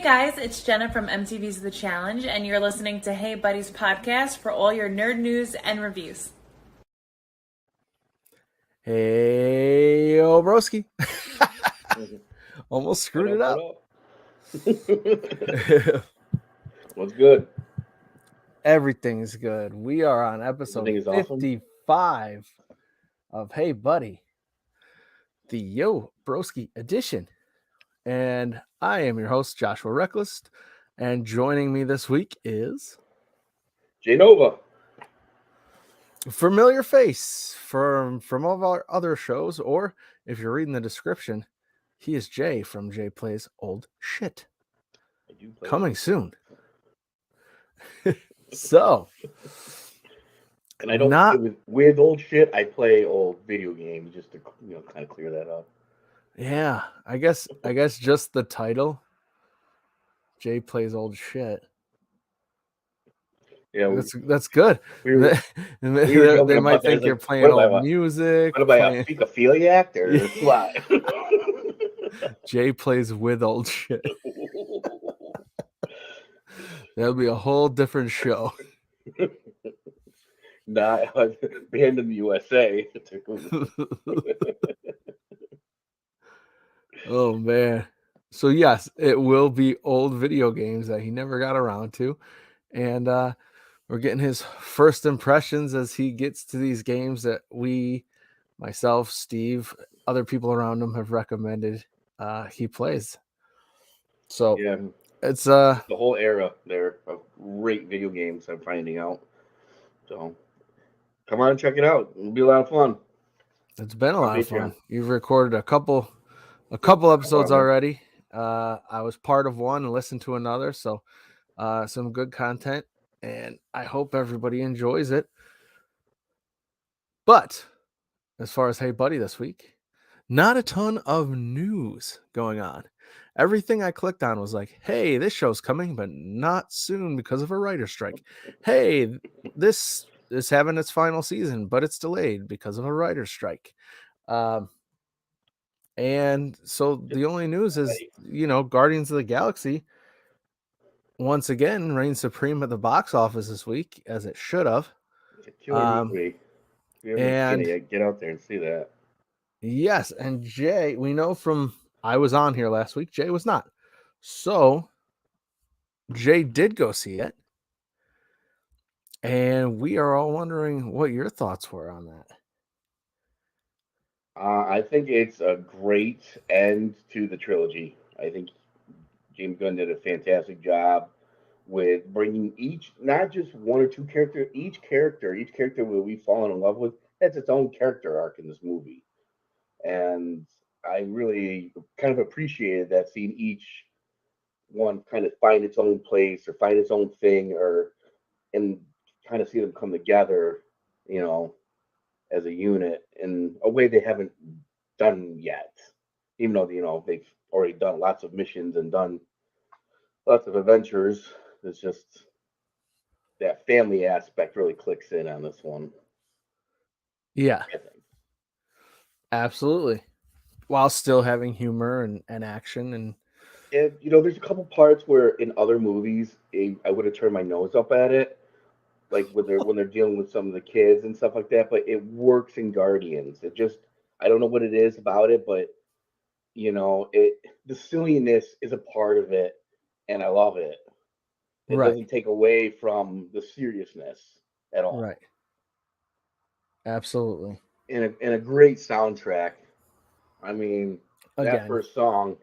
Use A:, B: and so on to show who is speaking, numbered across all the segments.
A: Hey guys, it's Jenna from MTV's The Challenge, and you're listening to Hey Buddies podcast for all your nerd news and reviews.
B: Hey, Broski. Almost screwed it up.
C: What's good?
B: Everything's good. We are on episode 55 of Hey Buddy, the Yo Broski edition. And I am your host, Joshua Reckless. And joining me this week is
C: J Nova.
B: Familiar face from all of our other shows, or if you're reading the description, he is Jay from Jay Plays Old Shit. Coming soon. So,
C: and I don't play with old shit. I play old video games just to kind of clear that up.
B: Yeah, I guess just the title, Jay Plays Old Shit.
C: Yeah,
B: that's good. They might think you're playing old music.
C: What about a pedophiliac or what?
B: Jay plays with old shit. That'll be a whole different show.
C: Not banned in the USA.
B: Oh man. So yes, it will be old video games that he never got around to. And we're getting his first impressions as he gets to these games that we, myself, Steve, other people around him have recommended he plays. So
C: yeah,
B: it's
C: the whole era there of great video games I'm finding out. So come on and check it out. It'll be a lot of fun.
B: It's been a lot of fun. You've recorded a couple episodes already. I was part of one and listened to another, so some good content, and I hope everybody enjoys it. But as far as Hey Buddy this week, not a ton of news going on. Everything I clicked on was like, hey, this show's coming, but not soon because of a writer's strike. Hey, this is having its final season, but it's delayed because of a writer's strike. And so the only news is, Guardians of the Galaxy once again reigns supreme at the box office this week, as it should have.
C: It's a killer movie. If you haven't seen it, get out there and see that.
B: Yes, and Jay, we know from I was on here last week, Jay was not. So Jay did go see it. And we are all wondering what your thoughts were on that.
C: I think it's a great end to the trilogy. I think James Gunn did a fantastic job with bringing not just one or two characters, each character that we've fallen in love with has its own character arc in this movie. And I really kind of appreciated that, seeing each one kind of find its own place or find its own thing, and kind of see them come together, as a unit in a way they haven't done yet. Even though, they've already done lots of missions and done lots of adventures. It's just that family aspect really clicks in on this one.
B: Yeah. Absolutely. While still having humor and action and
C: there's a couple parts where in other movies I would have turned my nose up at it, like when they're dealing with some of the kids and stuff like that, but it works in Guardians. It just, I don't know what it is about it, but the silliness is a part of it, and I love it. It doesn't take away from the seriousness at all.
B: Right. Absolutely.
C: And a great soundtrack. I mean, that first song.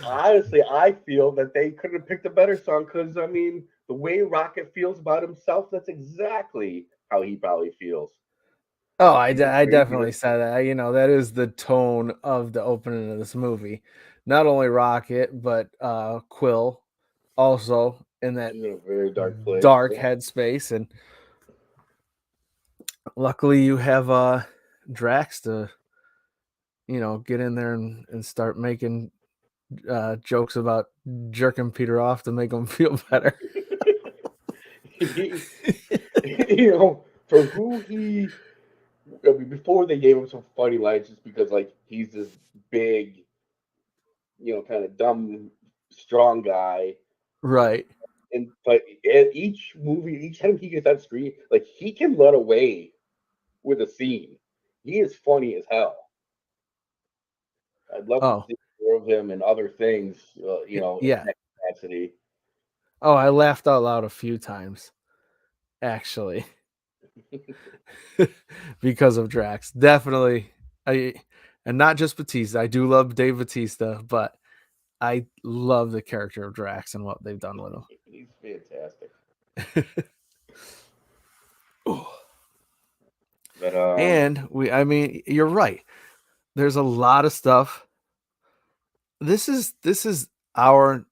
C: Honestly, I feel that they could have picked a better song, because the way Rocket feels about himself, that's exactly how he probably feels.
B: Oh, I definitely said that. That is the tone of the opening of this movie. Not only Rocket, but Quill also in that
C: very dark place,
B: headspace. And luckily you have Drax to, get in there and start making jokes about jerking Peter off to make him feel better.
C: For who he... before they gave him some funny lines, just because he's this big, kind of dumb, strong guy.
B: Right.
C: But at each movie, each time he gets on screen, like he can let away with a scene. He is funny as hell. I'd love to
B: Oh,
C: see more of him and other things, in
B: yeah.
C: that capacity.
B: Oh, I laughed out loud a few times, actually, because of Drax. Definitely. And not just Batista. I do love Dave Batista, but I love the character of Drax and what they've done with
C: He's fantastic.
B: him.
C: But
B: And I mean, you're right. There's a lot of stuff. This is our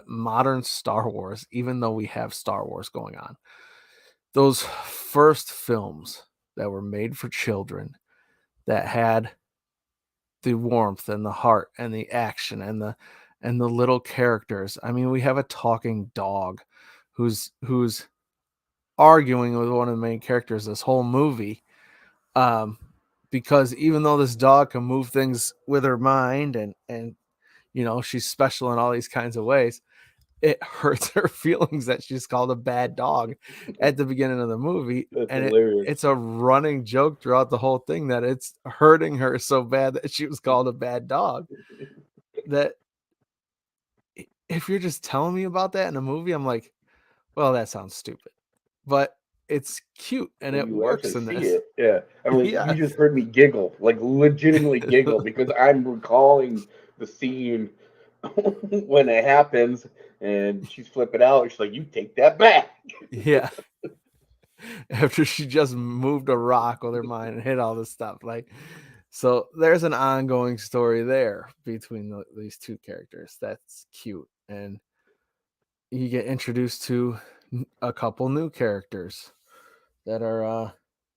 B: modern Star Wars, even though we have Star Wars going on. Those first films that were made for children that had the warmth and the heart and the action and the little characters. I mean, we have a talking dog who's arguing with one of the main characters this whole movie. Because even though this dog can move things with her mind and she's special in all these kinds of ways, it hurts her feelings that she's called a bad dog at the beginning of the movie.
C: that's
B: And
C: hilarious.
B: it's a running joke throughout the whole thing that it's hurting her so bad that she was called a bad dog. That if you're just telling me about that in a movie, I'm like, well, that sounds stupid. But it's cute and
C: When
B: it
C: you
B: works
C: actually
B: in
C: see
B: this.
C: it, yeah. I'm like, you
B: Yes.
C: just heard me giggle, like legitimately giggle, because I'm recalling the scene when it happens, and she's flipping out. She's like, "You take that back."
B: Yeah. After she just moved a rock with her mind and hit all this stuff. Like, so there's an ongoing story there between these two characters. That's cute. And you get introduced to a couple new characters that are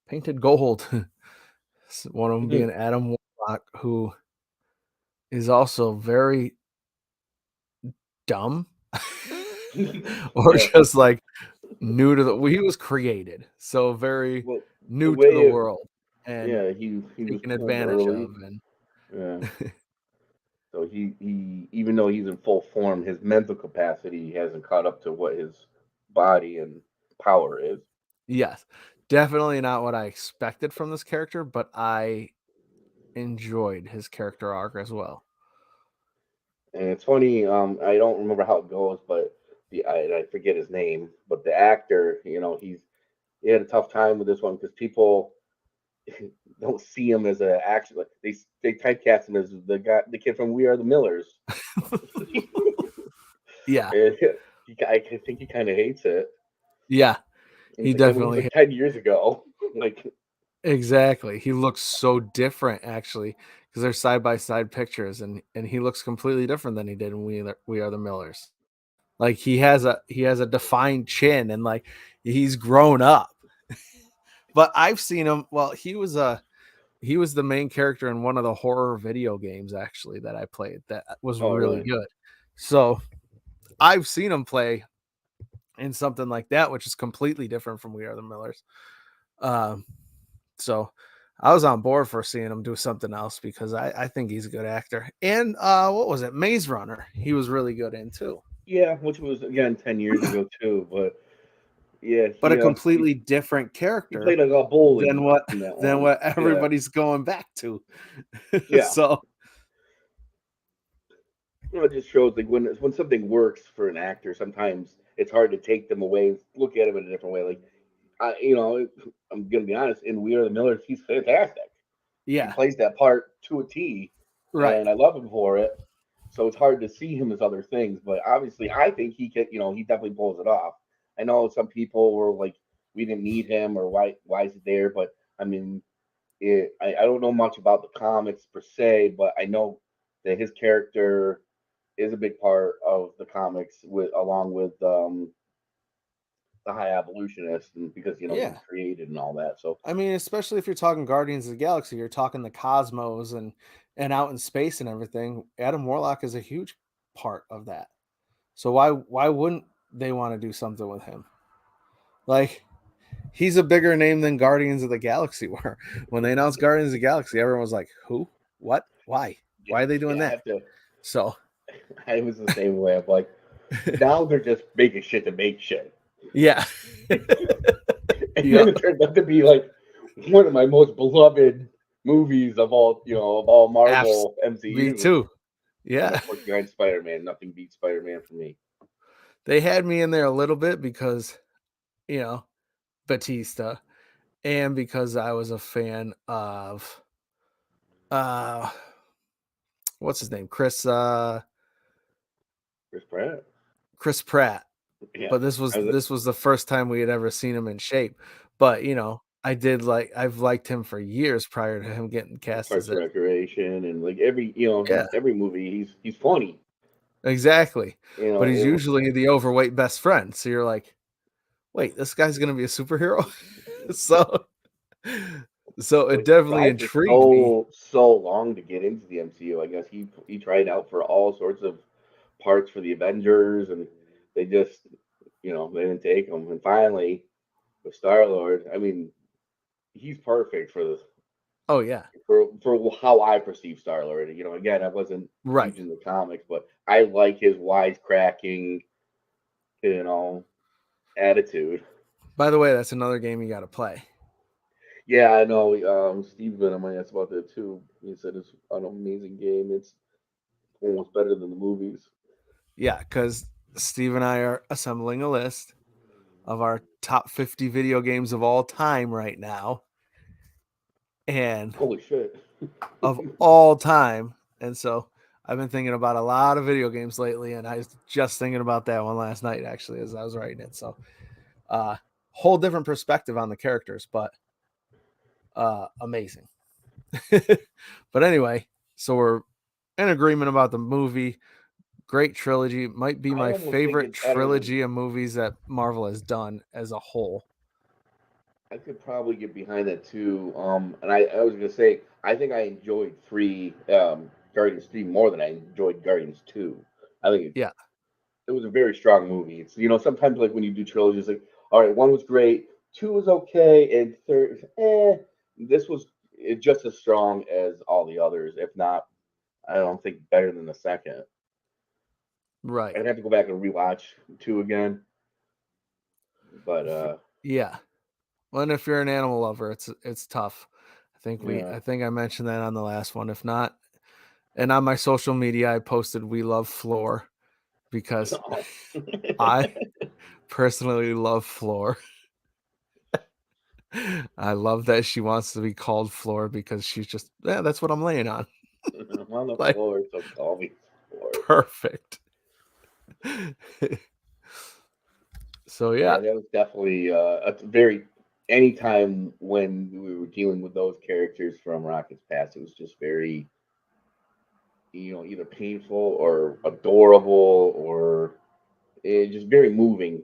B: painted gold. One of them being Adam Warlock, who is also very dumb or
C: Yeah.
B: just like new to he was created, so very
C: Well, the
B: new to the
C: way of
B: world and
C: yeah, he was
B: taken
C: pulled
B: advantage
C: early.
B: of. And
C: Yeah. So he even though he's in full form, his mental capacity hasn't caught up to what his body and power is.
B: yes, definitely not what I expected from this character, but I enjoyed his character arc as well.
C: And it's funny, I don't remember how it goes, but I forget his name, but the actor, he had a tough time with this one because people don't see him as an actor. Like they typecast him as the kid from We Are the Millers.
B: Yeah,
C: And I think he kind of hates it.
B: yeah,
C: And
B: he
C: it's like that movie was
B: definitely
C: like 10 years ago. Like,
B: exactly. He looks so different actually because they're side by side pictures, and he looks completely different than he did in We Are the Millers. Like he has a defined chin and like he's grown up. But I've seen him. Well, he was the main character in one of the horror video games actually that I played that was
C: oh
B: really
C: really?
B: good. So I've seen him play in something like that, which is completely different from We Are the Millers. Um, so I was on board for seeing him do something else because I think he's a good actor. And what was it? Maze Runner. He was really good in too.
C: Yeah, which was again 10 years ago too. But yeah,
B: But a
C: he
B: completely different
C: he played
B: character
C: like a
B: than
C: bully
B: what
C: in that
B: than
C: one.
B: what
C: Yeah,
B: everybody's going back to.
C: yeah.
B: So
C: It just shows like when something works for an actor, sometimes it's hard to take them away and look at him in a different way. Like I'm gonna be honest. In We Are the Millers, he's fantastic. He
B: yeah,
C: plays that part to a T,
B: right.
C: and I love him for it. So it's hard to see him as other things, but obviously, I think he can. He definitely pulls it off. I know some people were like, "We didn't need him," or "Why is he there?" But I mean, I don't know much about the comics per se, but I know that his character is a big part of the comics with along with the High Evolutionist, and because he was
B: Yeah.
C: created and all that. So
B: I mean, especially if you're talking Guardians of the Galaxy, you're talking the cosmos and out in space and everything. Adam Warlock is a huge part of that. So why wouldn't they want to do something with him? Like he's a bigger name than Guardians of the Galaxy were. When they announced Guardians of the Galaxy, everyone was like, "Who? What? Why are they doing
C: Yeah, I
B: that?
C: have to.
B: So
C: I was the same way. I'm like, now they're just making shit to make shit,
B: yeah.
C: and
B: Yeah.
C: then it turned out to be like one of my most beloved movies of all, of all
B: Abs
C: Marvel
B: Me
C: MCU.
B: too.
C: And
B: Yeah.
C: of course, behind Spider-Man, nothing beats Spider-Man for me.
B: They had me in there a little bit because, Batista, and because I was a fan of uh what's his name?
C: Chris Pratt.
B: Chris Pratt.
C: Yeah,
B: But this was
C: I was
B: this was the first time we had ever seen him in shape. But, I've liked him for years prior to him getting
C: a
B: cast as
C: Parks
B: it.
C: and Recreation, and like
B: Yeah,
C: every movie, he's funny.
B: exactly. But he's
C: And
B: usually the overweight best friend. So you're like, wait, this guy's gonna be a superhero? so so
C: well,
B: it
C: he
B: definitely
C: tried for
B: intrigued me.
C: so long to get into the MCU. I guess he tried out for all sorts of parts for the Avengers, and they just they didn't take him. And finally, with Star Lord, I mean, he's perfect for this
B: Oh yeah.
C: for how I perceive Star Lord. Again, I wasn't
B: Right.
C: huge in the comics, but I like his wisecracking, you know, attitude.
B: By the way, that's another game you gotta play.
C: Yeah, I know. Steve's been on my ass about that too. He said it's an amazing game. It's almost better than the movies.
B: Yeah, because Steve and I are assembling a list of our top 50 video games of all time right now. And
C: Holy shit!
B: of all time. And so I've been thinking about a lot of video games lately, and I was just thinking about that one last night actually as I was writing it. So whole different perspective on the characters, but amazing. But anyway, so we're in agreement about the movie. Great trilogy. Might be
C: I
B: my
C: almost think
B: favorite
C: it's better than.
B: trilogy of movies that Marvel has done as a whole.
C: I could probably get behind that too. And I was gonna say I think I enjoyed Guardians 3 more than I enjoyed Guardians 2. I think
B: Yeah,
C: it was a very strong movie. It's sometimes like when you do trilogies, like all right, one was great, two was okay, and third, this was just as strong as all the others, if not, I don't think better than the second.
B: right.
C: I'd have to go back and rewatch two again, but
B: Yeah. Well, and if you're an animal lover, it's tough.
C: yeah.
B: I think I mentioned that on the last one. If not, and on my social media, I posted "We love Floor" because I personally love Floor. I love that she wants to be called Floor because she's just that's what I'm laying on.
C: I'm on the
B: Like
C: floor, so call me floor.
B: perfect. So
C: Yeah,
B: yeah,
C: that was definitely a very. Anytime when we were dealing with those characters from Rocket's past, it was just very, either painful or adorable or just very moving.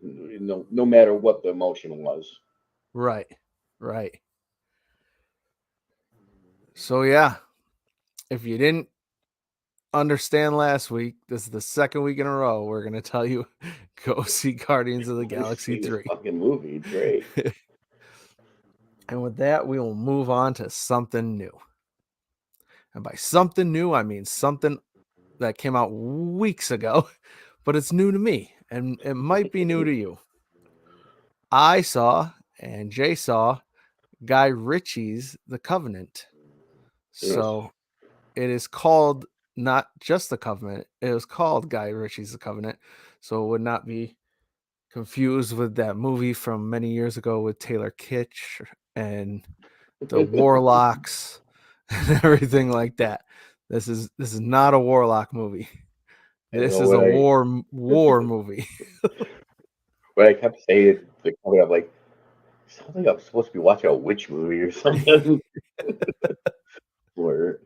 C: No matter what the emotion was.
B: right, right. So yeah, if you didn't understand last week, this is the second week in a row we're gonna tell you go see Guardians of the
C: We've
B: Galaxy
C: seen this
B: 3.
C: fucking movie. It's great.
B: And with that, we will move on to something new. And by something new, I mean something that came out weeks ago, but it's new to me and it might be new to you. I saw and Jay saw Guy Ritchie's The Covenant.
C: Yes.
B: So it is called not just The Covenant, it was called Guy Ritchie's The Covenant. So it would not be confused with that movie from many years ago with Taylor Kitsch and the warlocks and everything like that. This is not a warlock movie.
C: I
B: This
C: know
B: is a war movie.
C: when I kept saying the comment, I'm like, sounds like I'm supposed to be watching a witch movie or something. Or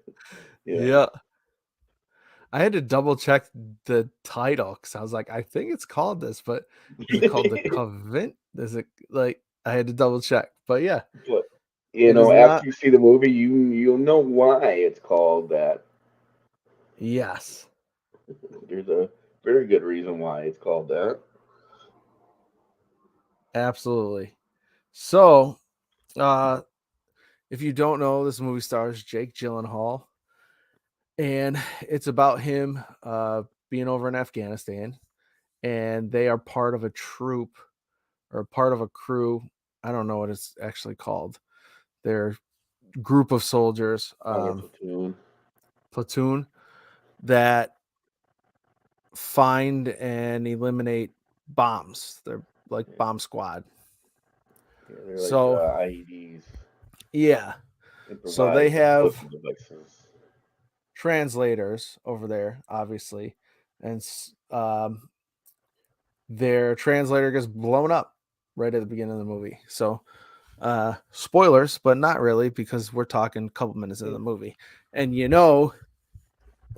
C: yeah.
B: Yeah. I had to double check the title because I was like, I think it's called this, but is it called The Covenant? Is it like I had to double check? But yeah,
C: But
B: it is
C: after
B: not.
C: you see the movie, you'll know why it's called that.
B: Yes,
C: There's a very good reason why it's called that.
B: absolutely. So, uh, if you don't know, this movie stars Jake Gyllenhaal And it's about him being over in Afghanistan, and they are part of a troop or part of a crew. I don't know what it's actually called. They're a group of soldiers,
C: Other
B: platoon that find and eliminate bombs. They're like bomb squad.
C: Yeah, they're like
B: So
C: IEDs,
B: yeah, so they
C: improvised
B: have
C: explosive devices.
B: translators over there, obviously, and their translator gets blown up right at the beginning of the movie. So spoilers, but not really, because we're talking a couple minutes into the movie, and the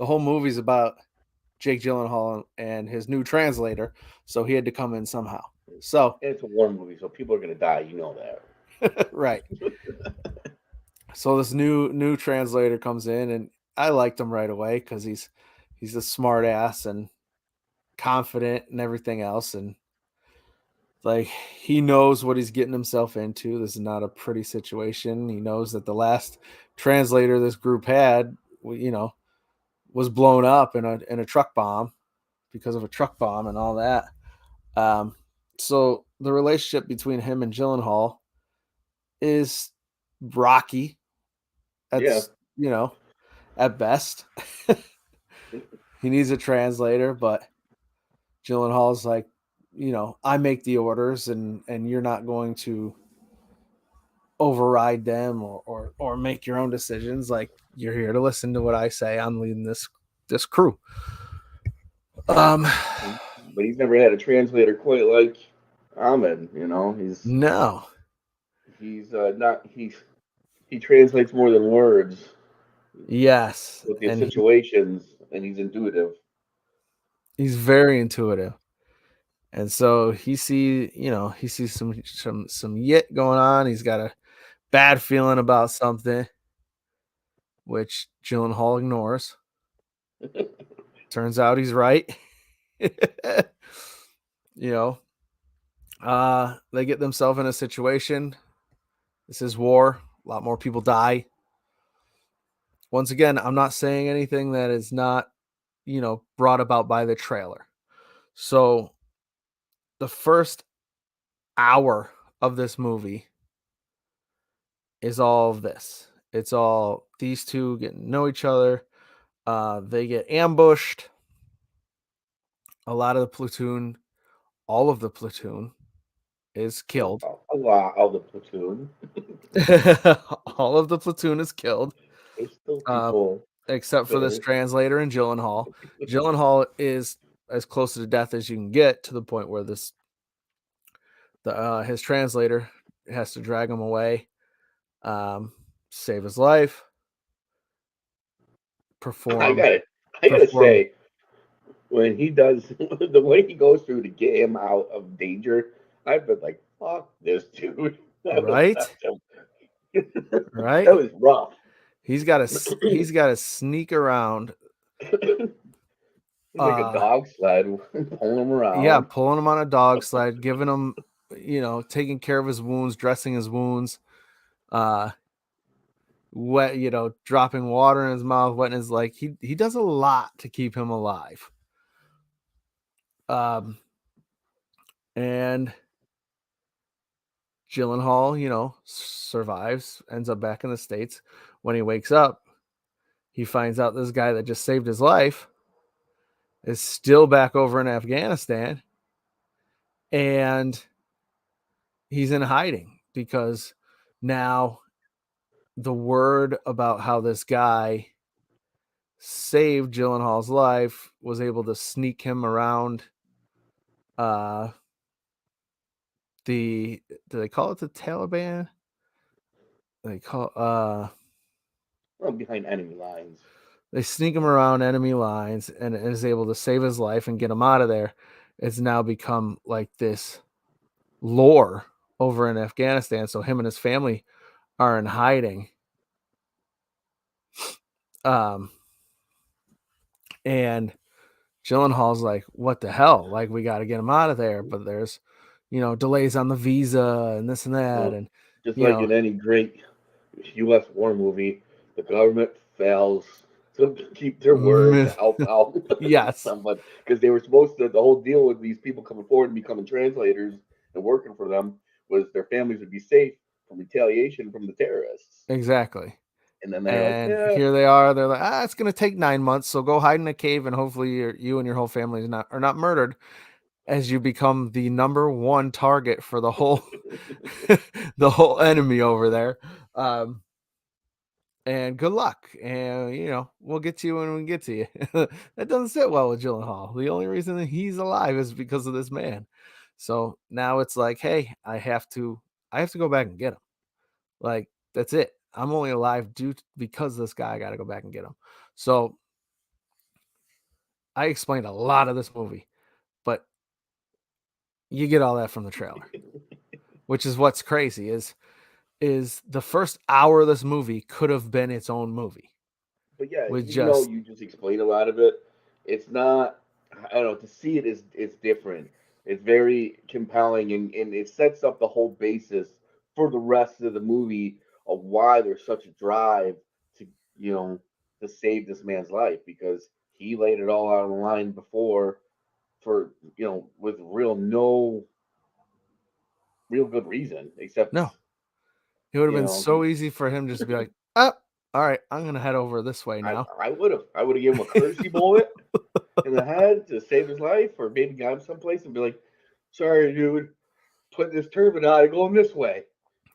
B: whole movie's about Jake Gyllenhaal and his new translator, so he had to come in somehow. So
C: And it's a war movie, so people are gonna die. You know that.
B: right. So this new translator comes in, and I liked him right away because he's a smart ass and confident and everything else, and like he knows what he's getting himself into. This is not a pretty situation. He knows that the last translator this group had, was blown up in a truck bomb because of a truck bomb and all that. So the relationship between him and Gyllenhaal is rocky.
C: Yeah.
B: That's at best. He needs a translator, but Gyllenhaal's like, I make the orders, and you're not going to override them or make your own decisions. Like, you're here to listen to what I say. I'm leading this crew.
C: But he's never had a translator quite like Ahmed.
B: No.
C: He's not he translates more than words
B: Yes.
C: with the
B: And
C: situations, and he's intuitive.
B: he's very intuitive. And so he sees some yit going on. He's got a bad feeling about something, which Gyllenhaal ignores. Turns out he's right. They get themselves in a situation. This is war. A lot more people die. Once again, I'm not saying anything that is not, brought about by the trailer. So the first hour of this movie is all of this. It's all these two getting to know each other. They get ambushed. A lot of the platoon, all of the platoon is killed.
C: A lot of the platoon.
B: All of the platoon is killed,
C: There's still people
B: except for this
C: there.
B: translator and Gyllenhaal. Gyllenhaal is as close to death as you can get, to the point where his translator has to drag him away, save his life.
C: I gotta say, when he does the way he goes through to get him out of danger, I've been like, "Fuck this dude!"
B: Right? Right?
C: That was rough.
B: He's got to sneak around.
C: He's like a dog sled, pulling him around.
B: Yeah, pulling him on a dog sled, giving him, taking care of his wounds, dressing his wounds, dropping water in his mouth, wetting his leg. He does a lot to keep him alive. And Gyllenhaal, survives, ends up back in the States. When he wakes up, he finds out this guy that just saved his life is still back over in Afghanistan, and he's in hiding because now the word about how this guy saved Gyllenhaal's life was able to sneak him around do they call it the Taliban? They call
C: behind enemy lines.
B: They sneak him around enemy lines and is able to save his life and get him out of there. It's now become like this lore over in Afghanistan. So him and his family are in hiding. And Gyllenhaal's like, what the hell? Like, we got to get him out of there. But there's, delays on the visa and this and that. And
C: just like in any great U.S. war movie, the government fails them to keep their word to help out
B: Yes,
C: someone, because they were supposed to. The whole deal with these people coming forward and becoming translators and working for them was their families would be safe from retaliation from the terrorists.
B: exactly.
C: And then they're like,
B: And
C: yeah,
B: here they are. They're like, it's going to take 9 months, so go hide in a cave, and hopefully you and your whole family are not murdered, as you become the number one target for the whole the whole enemy over there. And good luck, and we'll get to you when we get to you. That doesn't sit well with Gyllenhaal. The only reason that he's alive is because of this man. So now it's like, hey, I have to go back and get him. Like, that's it. I'm only alive because this guy. I got to go back and get him. So I explained a lot of this movie, but you get all that from the trailer, which is what's crazy is the first hour of this movie could have been its own movie.
C: but yeah,
B: With
C: even though
B: just
C: you just explained a lot of it, it's not. I don't know. To see it is it's different. It's very compelling, and it sets up the whole basis for the rest of the movie of why there's such a drive to you know to save this man's life, because he laid it all out on the line before for with no real good reason, except
B: no. It would have
C: you
B: been
C: know
B: so easy for him just to be like, oh, all right, I'm gonna head over this way
C: I
B: now.
C: I would have given him a courtesy bullet in the head to save his life, or maybe got him someplace and be like, "Sorry, dude, put this turban on and going this way."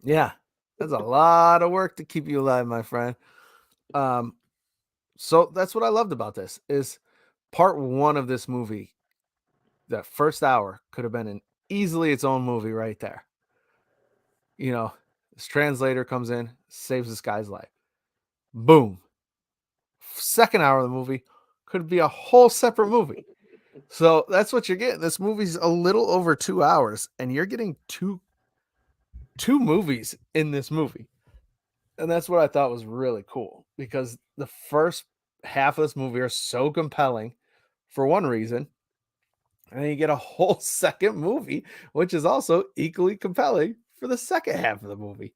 B: Yeah, that's a lot of work to keep you alive, my friend. So that's what I loved about this is part one of this movie. That first hour could have been easily its own movie right there. This translator comes in, saves this guy's life. Boom. Second hour of the movie could be a whole separate movie. So that's what you're getting. This movie's a little over 2 hours, and you're getting two movies in this movie. And that's what I thought was really cool, because the first half of this movie are so compelling for one reason, and then you get a whole second movie, which is also equally compelling for the second half of the movie.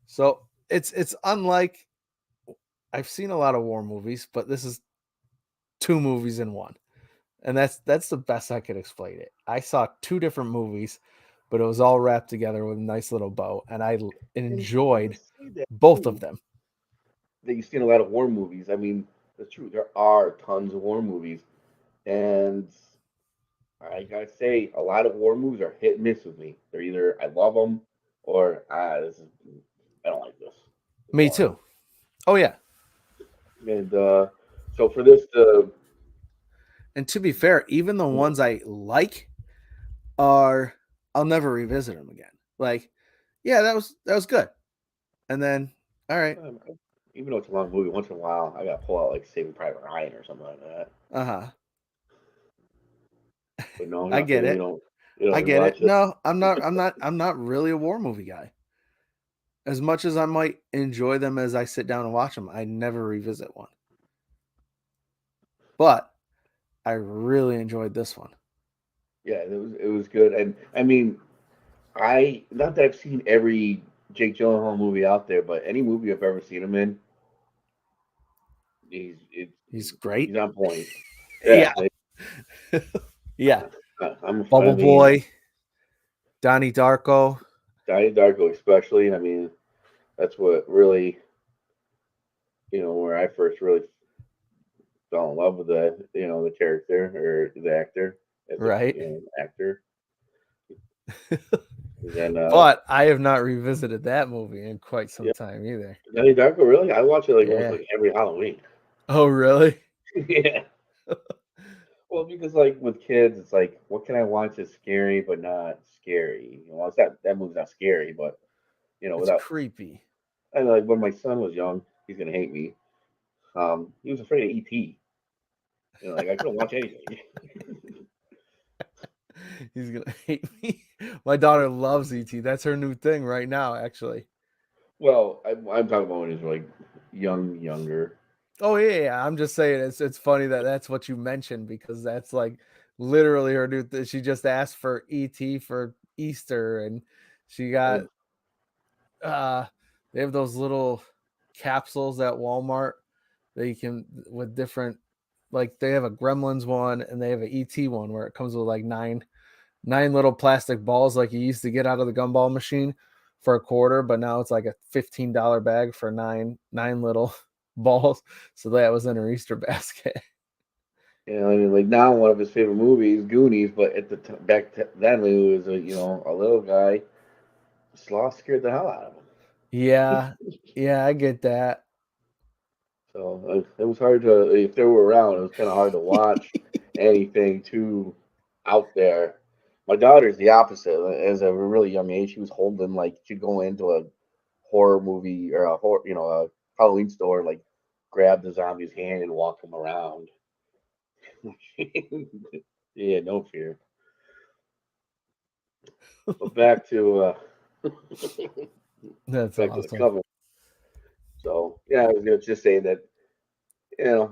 B: So it's unlike, I've seen a lot of war movies, but this is two movies in one. And that's the best I could explain it. I saw two different movies, but it was all wrapped together with a nice little bow, and I
C: And you
B: enjoyed
C: see that
B: both of
C: too,
B: them.
C: that you've seen a lot of war movies. I mean, that's true. There are tons of war movies, and I gotta say, a lot of war movies are hit and miss with me. They're either I love them or I don't like this. It's
B: Me
C: boring.
B: too. Oh yeah.
C: And so for this to
B: And to be fair, even the ones I like are, I'll never revisit them again. Like, yeah, that was good. And then, all right.
C: even though it's a long movie, once in a while I gotta pull out like Saving Private Ryan or something like that.
B: Uh-huh.
C: But no,
B: I get
C: nothing.
B: it.
C: You
B: I
C: don't
B: get it.
C: rewatch it.
B: No, I'm not really a war movie guy. As much as I might enjoy them as I sit down and watch them, I never revisit one. But I really enjoyed this one.
C: Yeah, it was good, and I mean, I not that I've seen every Jake Gyllenhaal movie out there, but any movie I've ever seen him in, he's it's
B: He's
C: he's
B: great.
C: on point. Yeah,
B: Yeah. Yeah.
C: I
B: Bubble
C: mean,
B: Boy, Donnie Darko.
C: Donnie Darko especially. I mean, that's what really where I first really fell in love with the character or the actor as a
B: Right.
C: actor. And then
B: But I have not revisited that movie in quite some
C: yeah,
B: time either.
C: Donnie Darko really, I watch it like almost
B: Yeah.
C: like every Halloween.
B: Oh, really?
C: Yeah. Well, because like with kids, it's like, what can I watch that's scary but not scary? It's not that movie's not scary, but
B: It's
C: without.
B: creepy.
C: And like when my son was young, he's gonna hate me. He was afraid of ET. Like I couldn't watch anything.
B: He's gonna hate me. My daughter loves ET. That's her new thing right now, actually.
C: Well, I'm talking about when he was like younger.
B: Oh yeah. I'm just saying it's funny that that's what you mentioned, because that's like literally her new thing. She just asked for ET for Easter, and she got
C: Oh,
B: uh they have those little capsules at Walmart that you can with different, like they have a Gremlins one and they have an ET one where it comes with like nine little plastic balls like you used to get out of the gumball machine for $0.25, but now it's like a $15 bag for nine little balls. So that was in her Easter basket.
C: You know, I mean, like now one of his favorite movies, Goonies, but at the then when he was a little guy, sloth scared the hell out of him.
B: Yeah, I get that.
C: So it was hard to, if they were around, it was kind of hard to watch anything too out there. My daughter's the opposite. As a really young age, she was holding, like, she'd go into a horror movie or a horror, a Halloween store, like grab the zombie's hand and walk him around. Yeah, no fear. But back to
B: That's
C: back to the
B: awesome.
C: cover. So yeah, I was just saying that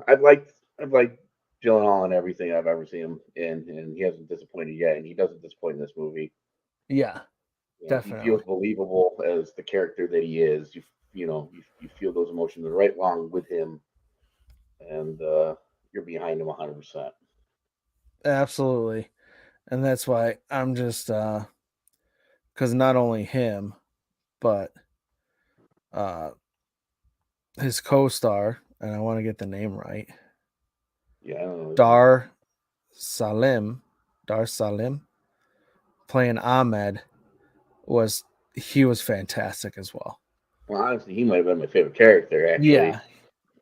C: I've liked Gyllenhaal in everything I've ever seen him in, and he hasn't disappointed yet, and he doesn't disappoint in this movie.
B: Yeah,
C: He feels
B: definitely.
C: believable as the character that he is. You feel those emotions right along with him, and you're behind him 100%.
B: Absolutely. And that's why I'm just because not only him, but uh his co-star, and I want to get the name right,
C: Yeah, I don't know.
B: Dar Salim, playing Ahmed he was fantastic as well.
C: Well, honestly, he might have been my favorite character. Actually,
B: Yeah,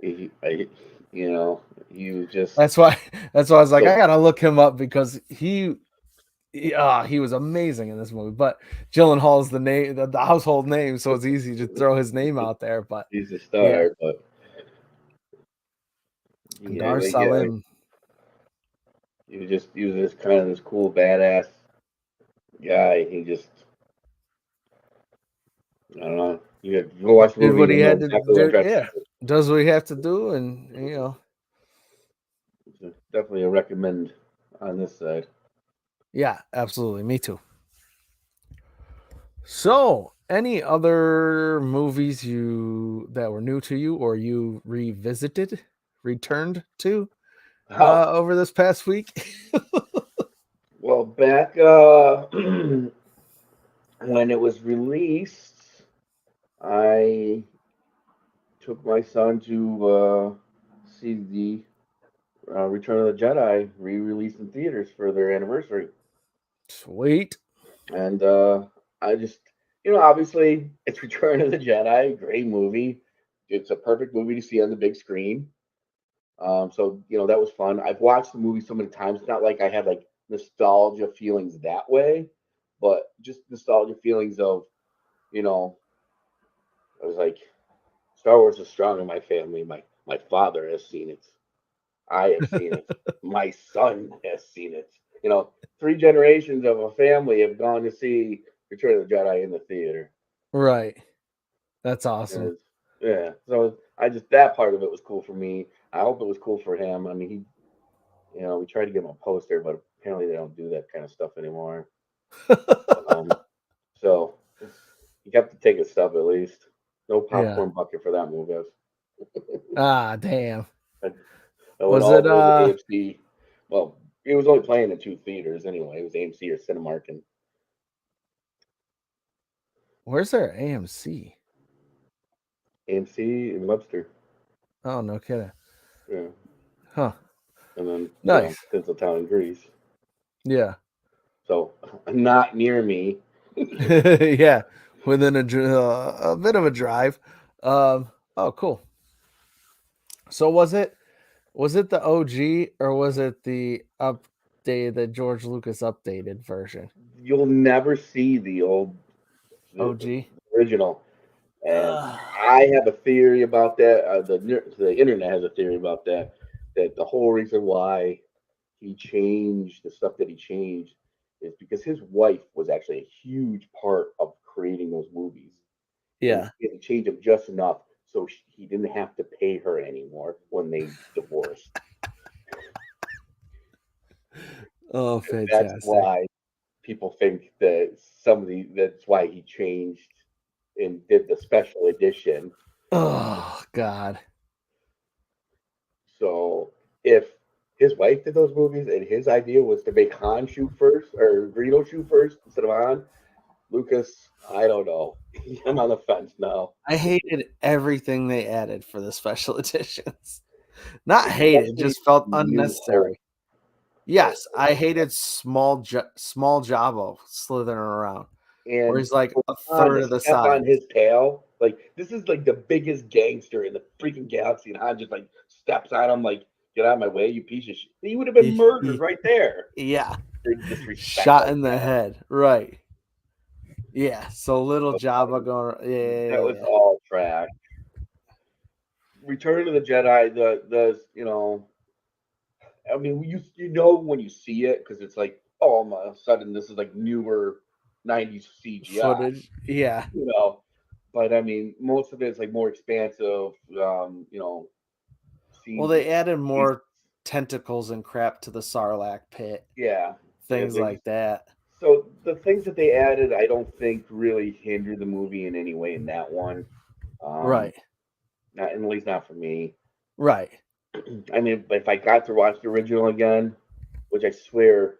C: he, I, he was just
B: that's why I was like, I
C: so.
B: gotta look him up because he was amazing in this movie. But Gyllenhaal's the name, the household name, so it's easy to throw his name out there. But
C: He's a
B: yeah,
C: star, but yeah,
B: Dar
C: yeah,
B: Salim.
C: he was this kind of this cool badass guy. He just, I don't know. You go watch the
B: Did
C: movie,
B: what he
C: you'll know
B: had to
C: exactly what I'm
B: do.
C: trying
B: Yeah,
C: to
B: does what he have to do, and
C: say. It's definitely a recommend on this side.
B: yeah, absolutely, me too. So, any other movies that were new to you or you returned to
C: Oh,
B: over this past week?
C: well, back when it was released, I took my son to see the Return of the Jedi re-released in theaters for their anniversary.
B: Sweet.
C: And I just, obviously, it's Return of the Jedi, great movie. It's a perfect movie to see on the big screen. So that was fun. I've watched the movie so many times. It's not like I have like nostalgia feelings that way, but just nostalgia feelings of, you know, I was like, Star Wars is strong in my family. My father has seen it. I have seen it. My son has seen it. You know, 3 generations of a family have gone to see Return of the Jedi in the theater.
B: Right. That's
C: And
B: awesome.
C: yeah, so I just that part of it was cool for me. I hope it was cool for him. I mean, we tried to get him a poster, but apparently they don't do that kind of stuff anymore. Um, so you have to take a stub at least. No
B: Yeah.
C: popcorn bucket for that movie.
B: Ah, damn.
C: I, I went
B: Was
C: all
B: it
C: the way to AMC. Well, it was only playing in 2 theaters anyway. It was AMC or Cinemark, and
B: where's their AMC?
C: AMC in Webster.
B: Oh, no kidding.
C: Yeah,
B: Huh.
C: and then
B: Nice.
C: Tinseltown in Greece.
B: Yeah.
C: So not near me.
B: Yeah. Within a bit of a drive. Oh, cool. So was it the OG or was it the George Lucas updated version?
C: You'll never see the
B: OG.
C: original. And
B: Ugh.
C: I have a theory about that. The internet has a theory about that. That the whole reason why he changed the stuff that he changed is because his wife was actually a huge part of creating those movies, and
B: Yeah.
C: he had to change them just enough so he didn't have to pay her anymore when they divorced.
B: Oh,
C: And that's
B: fantastic.
C: why people think that that's why he changed and did the special edition.
B: Oh, God.
C: So if his wife did those movies and his idea was to make Han shoot first or Greedo shoot first instead of Han, Lucas, I don't know. I'm on the fence now.
B: I hated everything they added for the special editions. Not hated,
C: Especially
B: just felt
C: New Hope.
B: unnecessary. Yes, I hated small Jabba slithering around, where
C: And
B: he's like
C: for
B: a
C: Han
B: third
C: to
B: of the
C: step
B: size.
C: on his tail, like this is like the biggest gangster in the freaking galaxy, and Han just like steps on him, like, get out of my way, you piece of shit. He would have been murdered right there.
B: Yeah,
C: Big disrespect
B: shot
C: like
B: in the
C: that.
B: head, right? Yeah, so little
C: So
B: Jabba going,
C: that was
B: yeah.
C: all trash. Return of the Jedi, the I mean, you know when you see it because it's like, oh, all of a sudden this is like newer '90s CGI,
B: Footage, yeah.
C: you know. But I mean, most of it is like more expansive,
B: Well,
C: scenes.
B: they added more tentacles and crap to the Sarlacc pit,
C: Yeah, yeah.
B: things like that.
C: So the things that they added, I don't think really hinder the movie in any way in that one.
B: Right,
C: Not, at least not for me.
B: right.
C: I mean, if I got to watch the original again, which I swear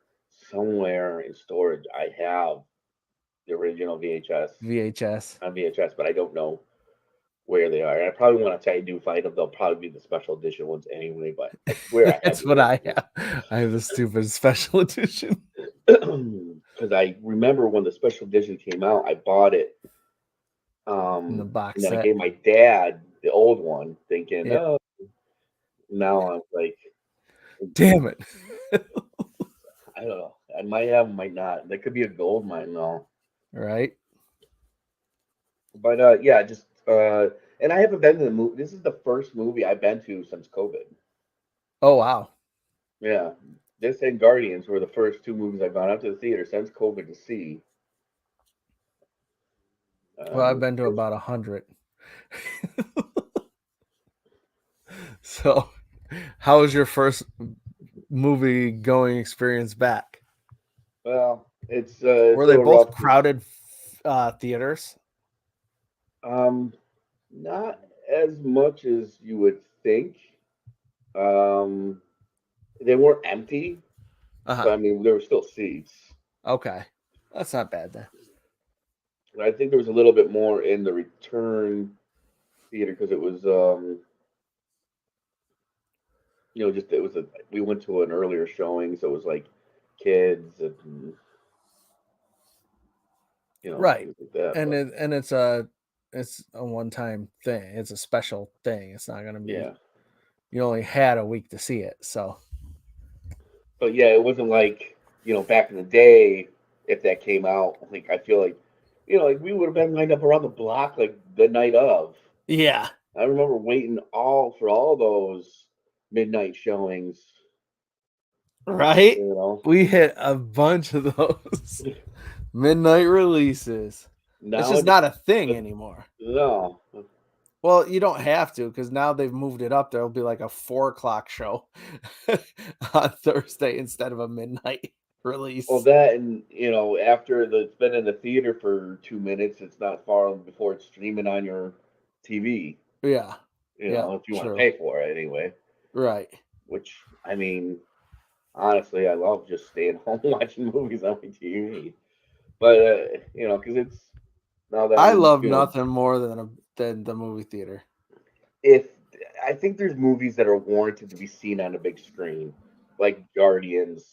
C: somewhere in storage I have the original VHS
B: VHS.
C: on VHS, but I don't know where they are. And I probably want to try to do find them. They'll probably be the special edition ones anyway. But I swear I have
B: That's
C: the
B: what I have. I have the stupid special edition
C: original because I remember when the special edition came out, I bought it.
B: in the box
C: And then I
B: set.
C: gave my dad the old one, thinking,
B: Yeah.
C: oh, now I'm like,
B: Damn it.
C: I don't know. I might have, might not. That could be a gold mine though.
B: Right?
C: But yeah, just and I haven't been to the movie. This is the first movie I've been to since COVID.
B: Oh, wow.
C: Yeah, this and Guardians were the first two movies I've gone out to the theater since COVID to see.
B: Well, I've been to about 100. So, how was your first movie going experience back?
C: Well, it's
B: Were
C: a
B: they
C: little
B: both
C: rough.
B: crowded theaters?
C: Um, not as much as you would think. Um, they weren't empty, but
B: Uh-huh.
C: I mean there were still seats.
B: Okay. That's not bad then.
C: And I think there was a little bit more in the return theater because it was just it was we went to an earlier showing, so it was like kids and
B: Right.
C: things like that.
B: And
C: But
B: it's a one-time thing. It's a special thing. It's not going to be
C: yeah,
B: you only had a week to see it. So,
C: but yeah, it wasn't like back in the day if that came out. Like I feel like like we would have been lined up around the block like the night of.
B: yeah.
C: I remember waiting for all those midnight showings.
B: Right?
C: You know,
B: We hit a bunch of those midnight releases. It's just
C: nowadays,
B: not a thing anymore.
C: no.
B: Well, you don't have to because now they've moved it up. There'll be like a 4 o'clock show on Thursday instead of a midnight
C: Well,
B: release.
C: that and after it's been in the theater for 2 minutes, it's not far before it's streaming on your TV.
B: Yeah. Yeah.
C: If you want to
B: True.
C: pay for it anyway.
B: Right.
C: Which I mean, honestly, I love just staying home watching movies on my TV. But because it's now that
B: I
C: we,
B: love nothing more than the movie theater.
C: if I think there's movies that are warranted to be seen on a big screen, like Guardians,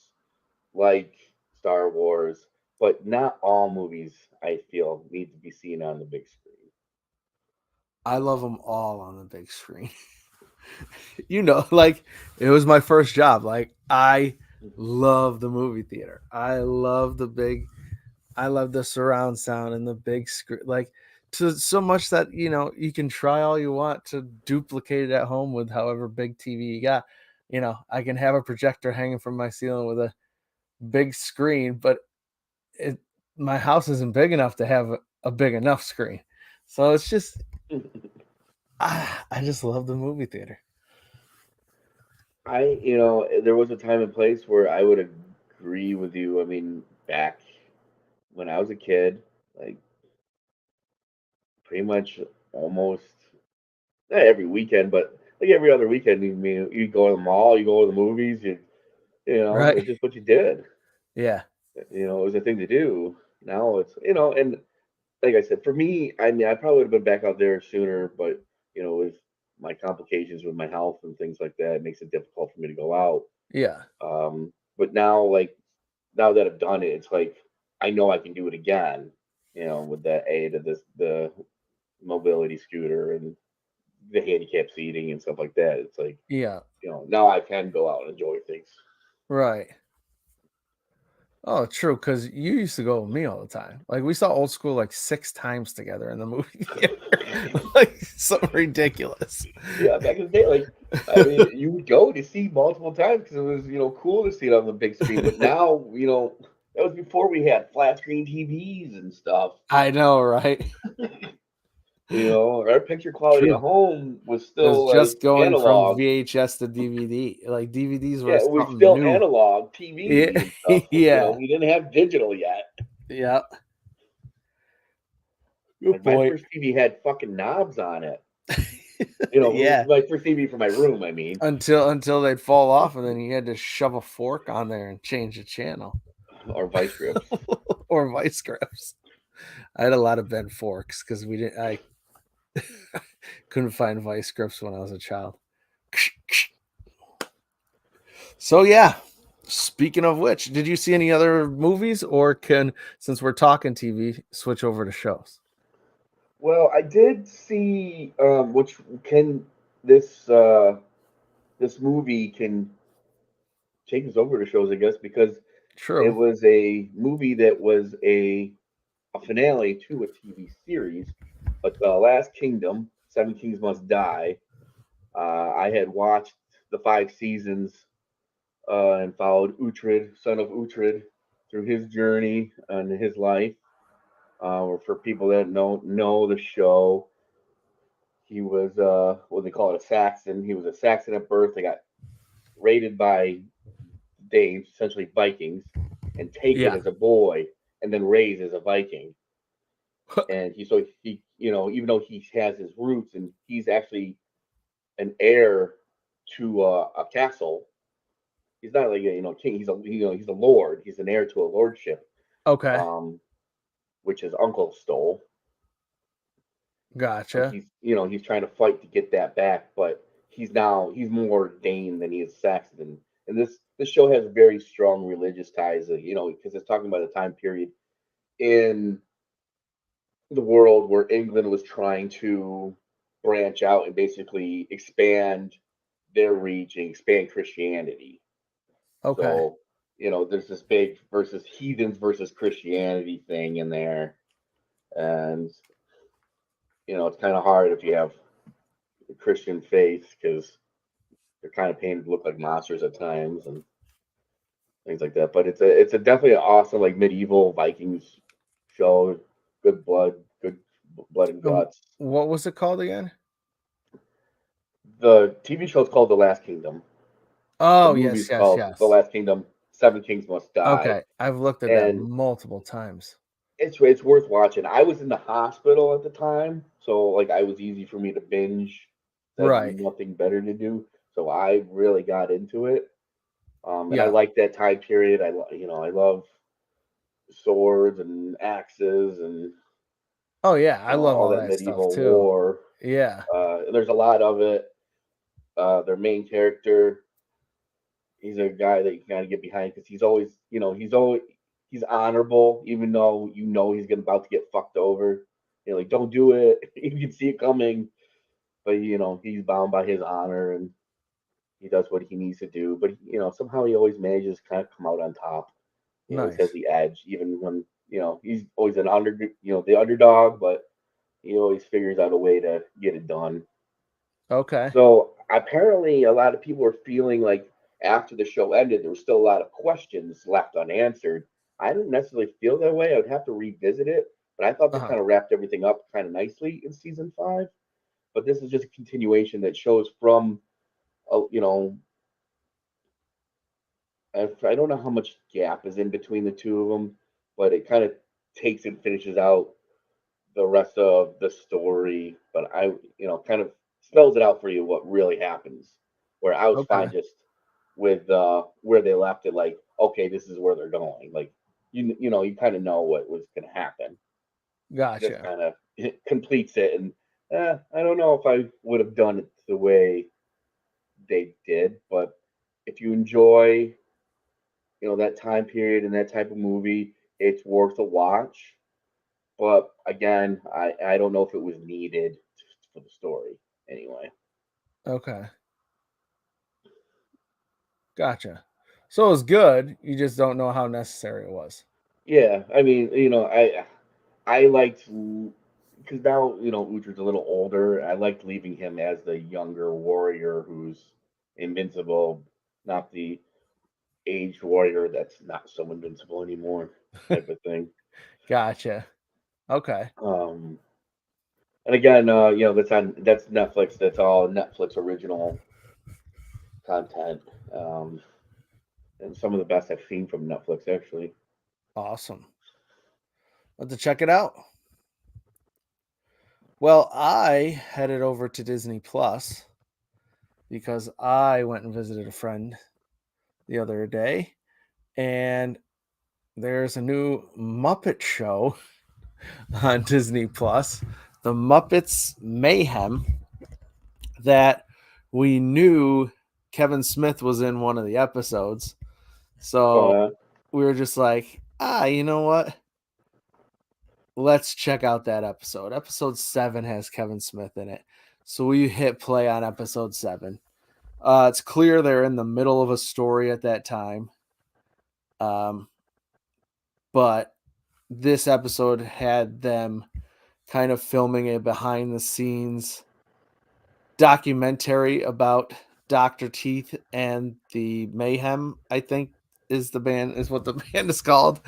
C: like Star Wars, but not all movies I feel need to be seen on the big screen.
B: I love them all on the big screen. Like it was my first job. Like I love the movie theater. I love the surround sound and the big screen. Like to so much that you can try all you want to duplicate it at home with however big TV you got. I can have a projector hanging from my ceiling with a big screen, but my house isn't big enough to have a big enough screen. So it's just I just love the movie theater.
C: There was a time and place where I would agree with you. I mean, back when I was a kid, like pretty much almost not every weekend, but like every other weekend. You go to the mall, you go to the movies.
B: Right.
C: It's just what you did.
B: Yeah.
C: It was a thing to do. Now it's and like I said, for me, I mean, I probably would have been back out there sooner, but with my complications with my health and things like that, it makes it difficult for me to go out.
B: Yeah.
C: But now, like now that I've done it, it's like I know I can do it again. With that aid of the mobility scooter and the handicap seating and stuff like that. It's like
B: Yeah.
C: now I can go out and enjoy things.
B: Right. Oh, true. Because you used to go with me all the time. Like we saw Old School like 6 times together in the movie theater, like something ridiculous.
C: Yeah, back in the day, like I mean, you would go to see multiple times because it was cool to see it on the big screen. But now, that was before we had flat screen TVs and stuff.
B: I know, right?
C: Our picture quality at
B: True.
C: home was
B: It was
C: still like
B: just going from
C: analog.
B: VHS to DVD. Like DVDs were
C: Yeah, we
B: something
C: still
B: new.
C: analog
B: Yeah.
C: TV and stuff.
B: Yeah.
C: We didn't have digital yet.
B: Yeah. Good
C: Like my
B: point.
C: first TV had fucking knobs on it.
B: Yeah.
C: My first TV for my room. I mean,
B: Until they'd fall off, and then you had to shove a fork on there and change the channel.
C: or vice grips.
B: Or vice grips. I had a lot of bent forks because I couldn't find vice grips when I was a child. So yeah, speaking of which, did you see any other movies, or since we're talking TV, switch over to shows?
C: Well, I did see which can this movie can take us over to shows, I guess, because it
B: True.
C: was a movie that was a finale to a TV series. But The Last Kingdom, Seven Kings Must Die. I had watched the 5 seasons and followed Uhtred, son of Uhtred, through his journey and his life. Or for people that know the show, he was what they call it, a Saxon. He was a Saxon at birth. They got raided by Danes, essentially Vikings, and taken
B: Yeah.
C: as a boy, and then raised as a Viking. And he even though he has his roots and he's actually an heir to a castle, he's not like a king. He's a lord. He's an heir to a lordship,
B: Okay.
C: um, which his uncle stole. And
B: Gotcha.
C: he's trying to fight to get that back, but he's more Dane than he is Saxon. And this show has very strong religious ties, because it's talking about a time period in the world where England was trying to branch out and basically expand their reach and expand Christianity.
B: Okay.
C: So, there's this big versus heathens versus Christianity thing in there. And, it's kind of hard if you have the Christian faith because they're kind of painted to look like monsters at times and things like that. But it's a definitely an awesome like medieval Vikings show. Good blood and guts.
B: What was it called again?
C: The TV show is called The Last Kingdom. The
B: Oh,
C: movie's
B: yes, yes,
C: called The
B: yes.
C: Last Kingdom. Seven Kings Must Die,
B: Okay, I've looked at that
C: and
B: multiple times.
C: it's worth watching. I was in the hospital at the time, so like I was easy for me to binge. I had
B: Right.
C: nothing better to do, so I really got into it. And I
B: Yeah.
C: like that time period. I love swords and axes and
B: Oh, yeah, I love
C: all
B: all
C: that
B: that stuff
C: medieval
B: too.
C: war.
B: Yeah.
C: There's a lot of it. Their main character, he's a guy that you kind of get behind because he's honorable, even though he's about to get fucked over. Like don't do it. You can see it coming, but he's bound by his honor and he does what he needs to do. But somehow he always manages to kind of come out on top. He always has
B: Nice.
C: the edge, even when he's always the underdog, but he always figures out a way to get it done.
B: Okay.
C: So apparently, a lot of people are feeling like after the show ended, there was still a lot of questions left unanswered. I didn't necessarily feel that way. I would have to revisit it, but I thought they
B: Uh-huh.
C: kind of wrapped everything up kind of nicely in season 5. But this is just a continuation that shows from, uh, you know, I don't know how much gap is in between the two of them, but it kind of takes and finishes out the rest of the story. But I kind of spells it out for you what really happens. Where I was
B: Okay.
C: fine just with where they left it, like, okay, this is where they're going. Like, you know, you kind of know what was going to happen. Just
B: Gotcha.
C: kind of completes it, and I don't know if I would have done it the way they did, but if you enjoy, you know, that time period and that type of movie, it's worth a watch. But again, I don't know if it was needed for the story anyway.
B: Okay. Gotcha. So it was good. You just don't know how necessary it was.
C: Yeah, I mean, you know, I liked because now you know Udra's a little older. I liked leaving him as the younger warrior who's invincible, not the aged warrior that's not so invincible anymore, type of thing.
B: Gotcha. Okay.
C: Um, and again, you know, that's Netflix. That's all Netflix original content, and some of the best I've seen from Netflix actually.
B: Awesome. Let's check it out. Well, I headed over to Disney Plus because I went and visited a friend the other day, and there's a new Muppet show on Disney Plus, the Muppets Mayhem, that we knew Kevin Smith was in one of the episodes. So
C: Uh,
B: we were just like, you know what? Let's check out that episode. Episode 7 has Kevin Smith in it. So we hit play on episode 7. It's clear they're in the middle of a story at that time. But this episode had them kind of filming a behind the scenes documentary about Dr. Teeth and the Mayhem, I think is what the band is called.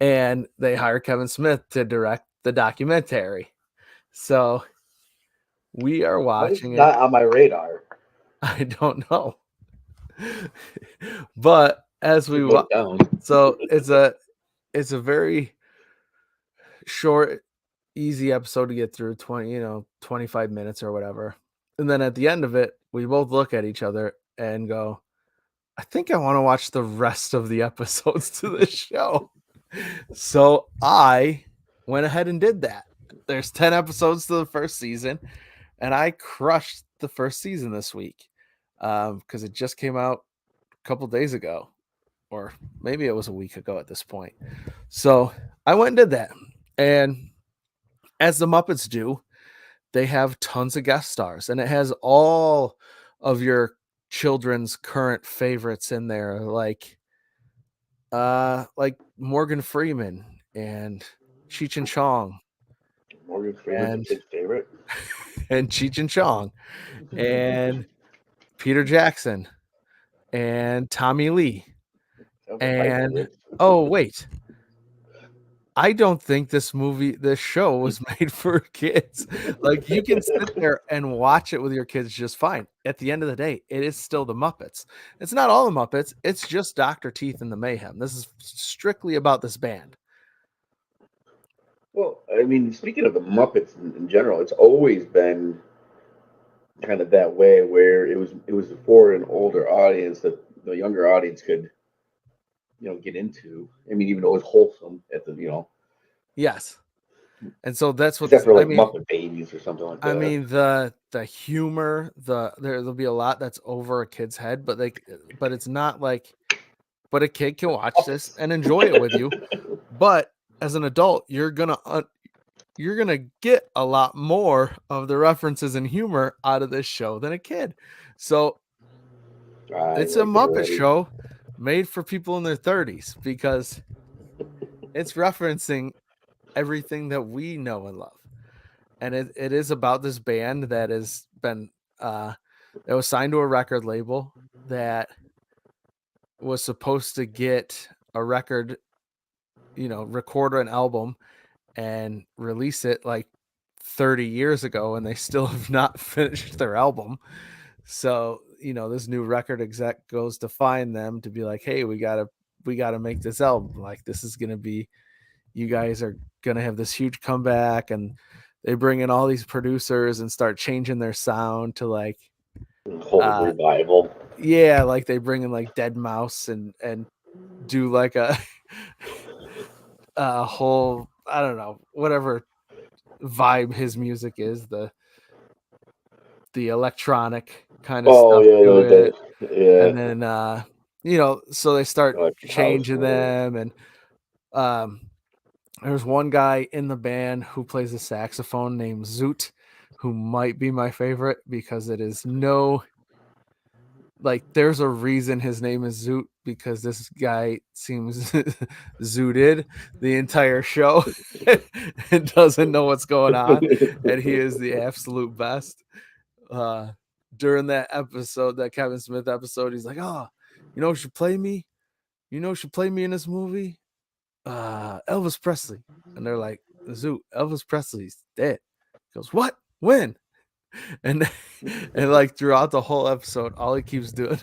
B: And they hire Kevin Smith to direct the documentary. So we are
C: that is
B: watching it.
C: not on my radar.
B: I don't know. But as
C: Should
B: we
C: put it down.
B: so it's a very short, easy episode to get through, 25 minutes or whatever. And then at the end of it, we both look at each other and go, I think I want to watch the rest of the episodes to this show. So I went ahead and did that. There's 10 episodes to the first season, and I crushed the first season this week because it just came out a couple days ago, or maybe it was a week ago at this point. So I went and did that. And as the Muppets do, they have tons of guest stars, and it has all of your children's current favorites in there, like Morgan Freeman and Cheech and Chong
C: Morgan Freeman's a
B: and
C: kid's favorite.
B: Cheech and Chong and Peter Jackson and Tommy Lee.
C: Sounds like my
B: And
C: favorites.
B: oh wait, I don't think this show was made for kids. Like you can sit there and watch it with your kids just fine. At the end of the day, it is still the Muppets. It's not all the Muppets, it's just Dr. Teeth and the Mayhem. This is strictly about this band.
C: Well, I mean, speaking of the Muppets in general, it's always been kind of that way where it was for an older audience that the younger audience could, you know, get into. I mean, even though it was wholesome at the, you know,
B: Yes. And so that's what
C: except for like Muppet Babies or something like
B: I
C: that.
B: mean the humor, there'll be a lot that's over a kid's head, but it's not like, but a kid can watch this and enjoy it with you. But as an adult, you're gonna get a lot more of the references and humor out of this show than a kid. So
C: I
B: it's a
C: liked it
B: Muppet
C: already.
B: show made for people in their 30s because it's referencing everything that we know and love. And it is about this band that has been that was signed to a record label that was supposed to get a record, record an album and release it like 30 years ago, and they still have not finished their album. So, this new record exec goes to find them to be like, hey, we gotta make this album. Like, this is gonna be, you guys are gonna have this huge comeback, and they bring in all these producers and start changing their sound to like
C: Whole revival.
B: yeah, like they bring in like Dead Mouse and do like a a whole, I don't know, whatever vibe his music is, the electronic kind of stuff to it. And then so they start changing them, and there's one guy in the band who plays the saxophone named Zoot, who might be my favorite because it is there's a reason his name is Zoot, because this guy seems zooted the entire show and doesn't know what's going on, and he is the absolute best. During that episode, that Kevin Smith episode, he's like, "Oh, you know who should play me? You know who should play me in this movie? Elvis Presley." And they're like, "Zoot, Elvis Presley's dead." He goes, "What? When?" And like throughout the whole episode, all he keeps doing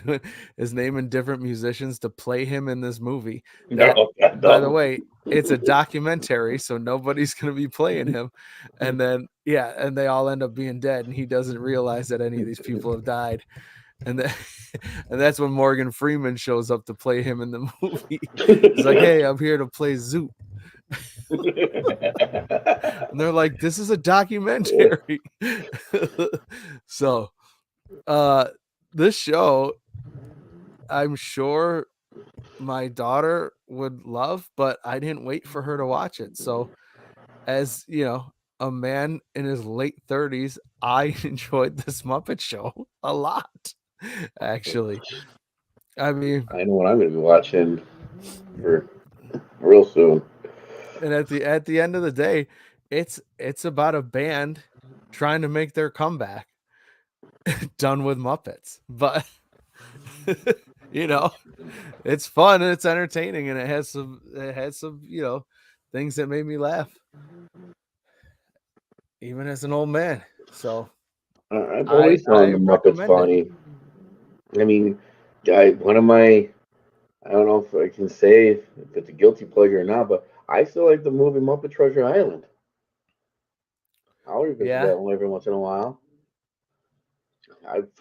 B: is naming different musicians to play him in this movie. That, by the way, it's a documentary, so nobody's gonna be playing him. And then and they all end up being dead, and he doesn't realize that any of these people have died. And then, and that's when Morgan Freeman shows up to play him in the movie. He's like, "Hey, I'm here to play Zoot." And they're like, "This is a documentary." So this show, I'm sure my daughter would love, but I didn't wait for her to watch it. So as a man in his late 30s, I enjoyed this Muppet Show a lot, actually. I mean,
C: I know what I'm going to be watching for real soon.
B: And at the end of the day, it's about a band trying to make their comeback, done with Muppets. But it's fun and it's entertaining, and it has some things that made me laugh, even as an old man. So
C: I've always found the Muppets funny. I mean, one of my, I don't know if I can say if it's a guilty pleasure or not, but I still like the movie Muppet Treasure Island. I'll revisit that one every once in a while.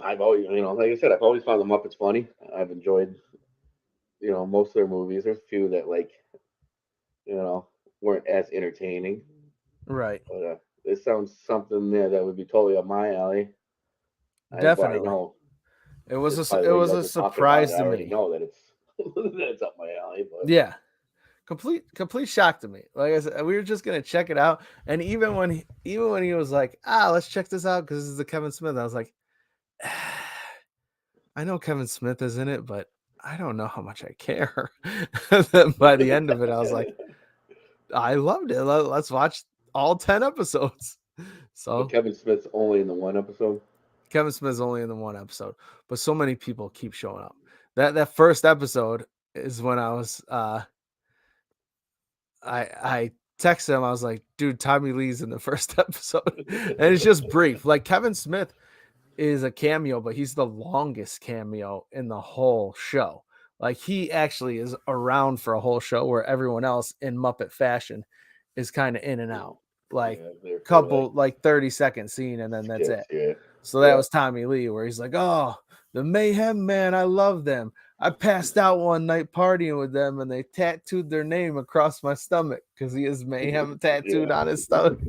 C: I've always, like I said, I've always found the Muppets funny. I've enjoyed, most of their movies. There's a few that weren't as entertaining.
B: Right.
C: But this sounds something there that would be totally up my alley.
B: Definitely. It was a surprise to me.
C: I already know that it's up my alley. But
B: yeah, complete shock to me. Like I said, we were just gonna check it out, and even when he was like, let's check this out because this is the Kevin Smith, I was like, I know Kevin Smith is in it, but I don't know how much I care. By the end of it, I was like, I loved it. Let's watch all 10 episodes. So
C: Kevin Smith's only in the one episode.
B: Kevin Smith's only in the one episode, but so many people keep showing up. That first episode is when I was I texted him. I was like, "Dude, Tommy Lee's in the first episode," and it's just brief. Like Kevin Smith is a cameo, but he's the longest cameo in the whole show. Like he actually is around for a whole show, where everyone else in Muppet fashion is kind of in and out. Like couple 30-second scene, and then that's it.
C: Yeah.
B: So that was Tommy Lee, where he's like, "Oh, the Mayhem Man, I love them. I passed out one night partying with them, and they tattooed their name across my stomach because he has Mayhem tattooed on his stomach."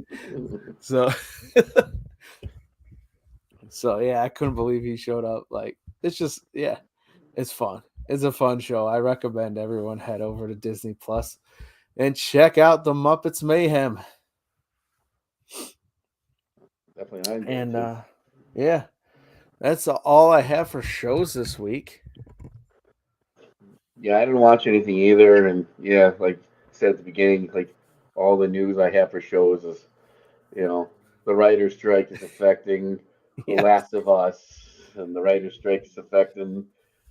B: So, yeah, I couldn't believe he showed up. Like, it's just, it's fun. It's a fun show. I recommend everyone head over to Disney Plus and check out the Muppets Mayhem.
C: Definitely.
B: And that's all I have for shows this week.
C: Yeah, I didn't watch anything either, and like I said at the beginning, like all the news I have for shows is, the writer's strike is affecting The Last of Us, and the writer's strike is affecting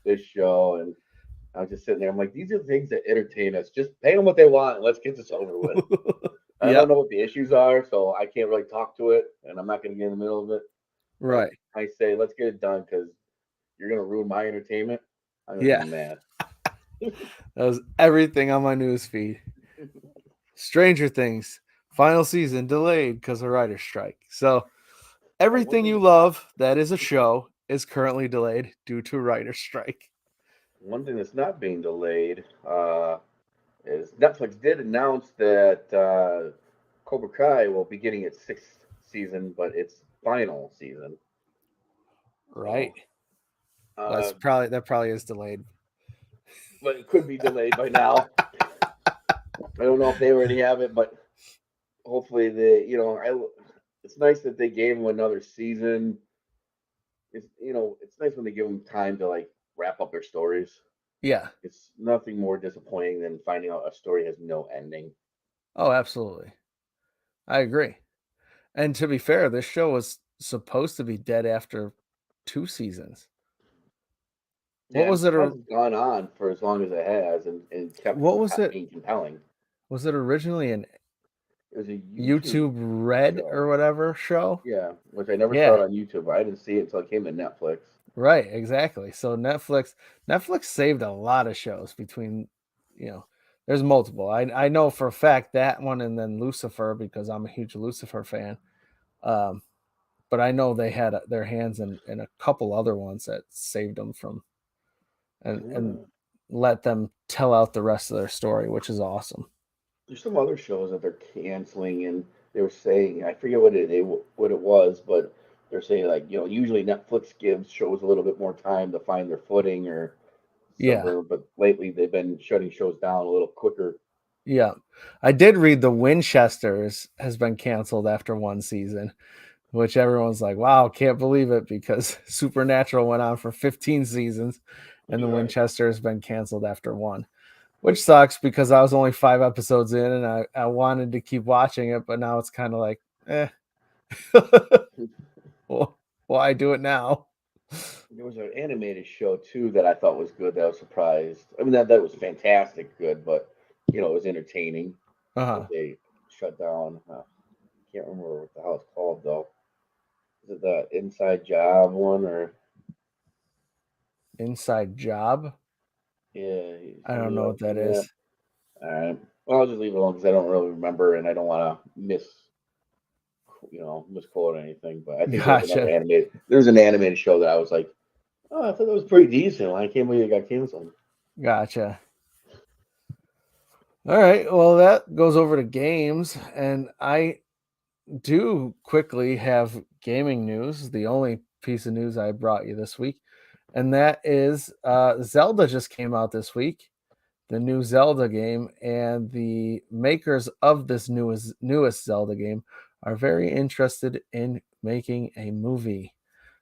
C: this show, and I was just sitting there. I'm like, these are things that entertain us. Just pay them what they want, and let's get this over with. I don't know what the issues are, so I can't really talk to it, and I'm not going to get in the middle of it.
B: Right.
C: But I say, let's get it done because you're going to ruin my entertainment. I'm going to be mad.
B: That was everything on my news feed. Stranger Things Final season delayed because of writer's strike. So everything
C: thing
B: you
C: that's
B: love that is a show is currently delayed due to writer's strike.
C: One thing that's not being delayed is Netflix did announce that Cobra Kai will be getting its sixth season, but its final season.
B: Right.
C: So, uh,
B: That probably is delayed.
C: but it could be delayed by now. I don't know if they already have it, but hopefully they, it's nice that they gave them another season. It's nice when they give them time to like wrap up their stories.
B: Yeah.
C: It's nothing more disappointing than finding out a story has no ending.
B: Oh, absolutely. I agree. And to be fair, this show was supposed to be dead after 2 seasons.
C: Yeah,
B: What
C: I'm
B: was it?
C: surprised it's gone on for as long as it has and kept
B: What was it?
C: being compelling.
B: Was it originally an
C: It was a
B: YouTube
C: YouTube
B: Red or
C: show.
B: whatever show?
C: Yeah, which I never saw
B: Yeah,
C: it on YouTube. But I didn't see it until it came to Netflix.
B: right, exactly. So Netflix saved a lot of shows between, there's multiple. I know for a fact that one and then Lucifer because I'm a huge Lucifer fan. Um, but I know they had their hands in a couple other ones that saved them from and
C: Yeah.
B: let them tell out the rest of their story, which is awesome.
C: There's some other shows that they're canceling, and they were saying I forget what it was, but they're saying like usually Netflix gives shows a little bit more time to find their footing or
B: Yeah.
C: something, but lately they've been shutting shows down a little quicker.
B: Yeah. I did read the Winchesters has been canceled after one season, which everyone's like, wow, can't believe it because Supernatural went on for 15 seasons and the
C: Right.
B: Winchester has been canceled after one, which sucks because I was only 5 episodes in and I wanted to keep watching it, but now it's kind of like, well, why do it now?
C: There was an animated show too that I thought was good. That I was surprised. I mean, that was fantastic, good, but it was entertaining.
B: Uh-huh.
C: But they shut down. Can't remember what the hell it's called though. Is it the Inside Job one or
B: Inside Job?
C: yeah?
B: I don't
C: Somebody
B: know
C: else
B: what that
C: in that.
B: is.
C: All right. Well, I'll just leave it alone because I don't really remember and I don't want to misquote anything. But I think there was another
B: Gotcha.
C: animated. There was an animated show that I was like, oh, I thought that was pretty decent. I can't believe it got canceled.
B: Gotcha. All right. Well, that goes over to games, and I do quickly have gaming news. The only piece of news I brought you this week, and that is Zelda just came out this week, the new Zelda game, and the makers of this newest Zelda game are very interested in making a movie.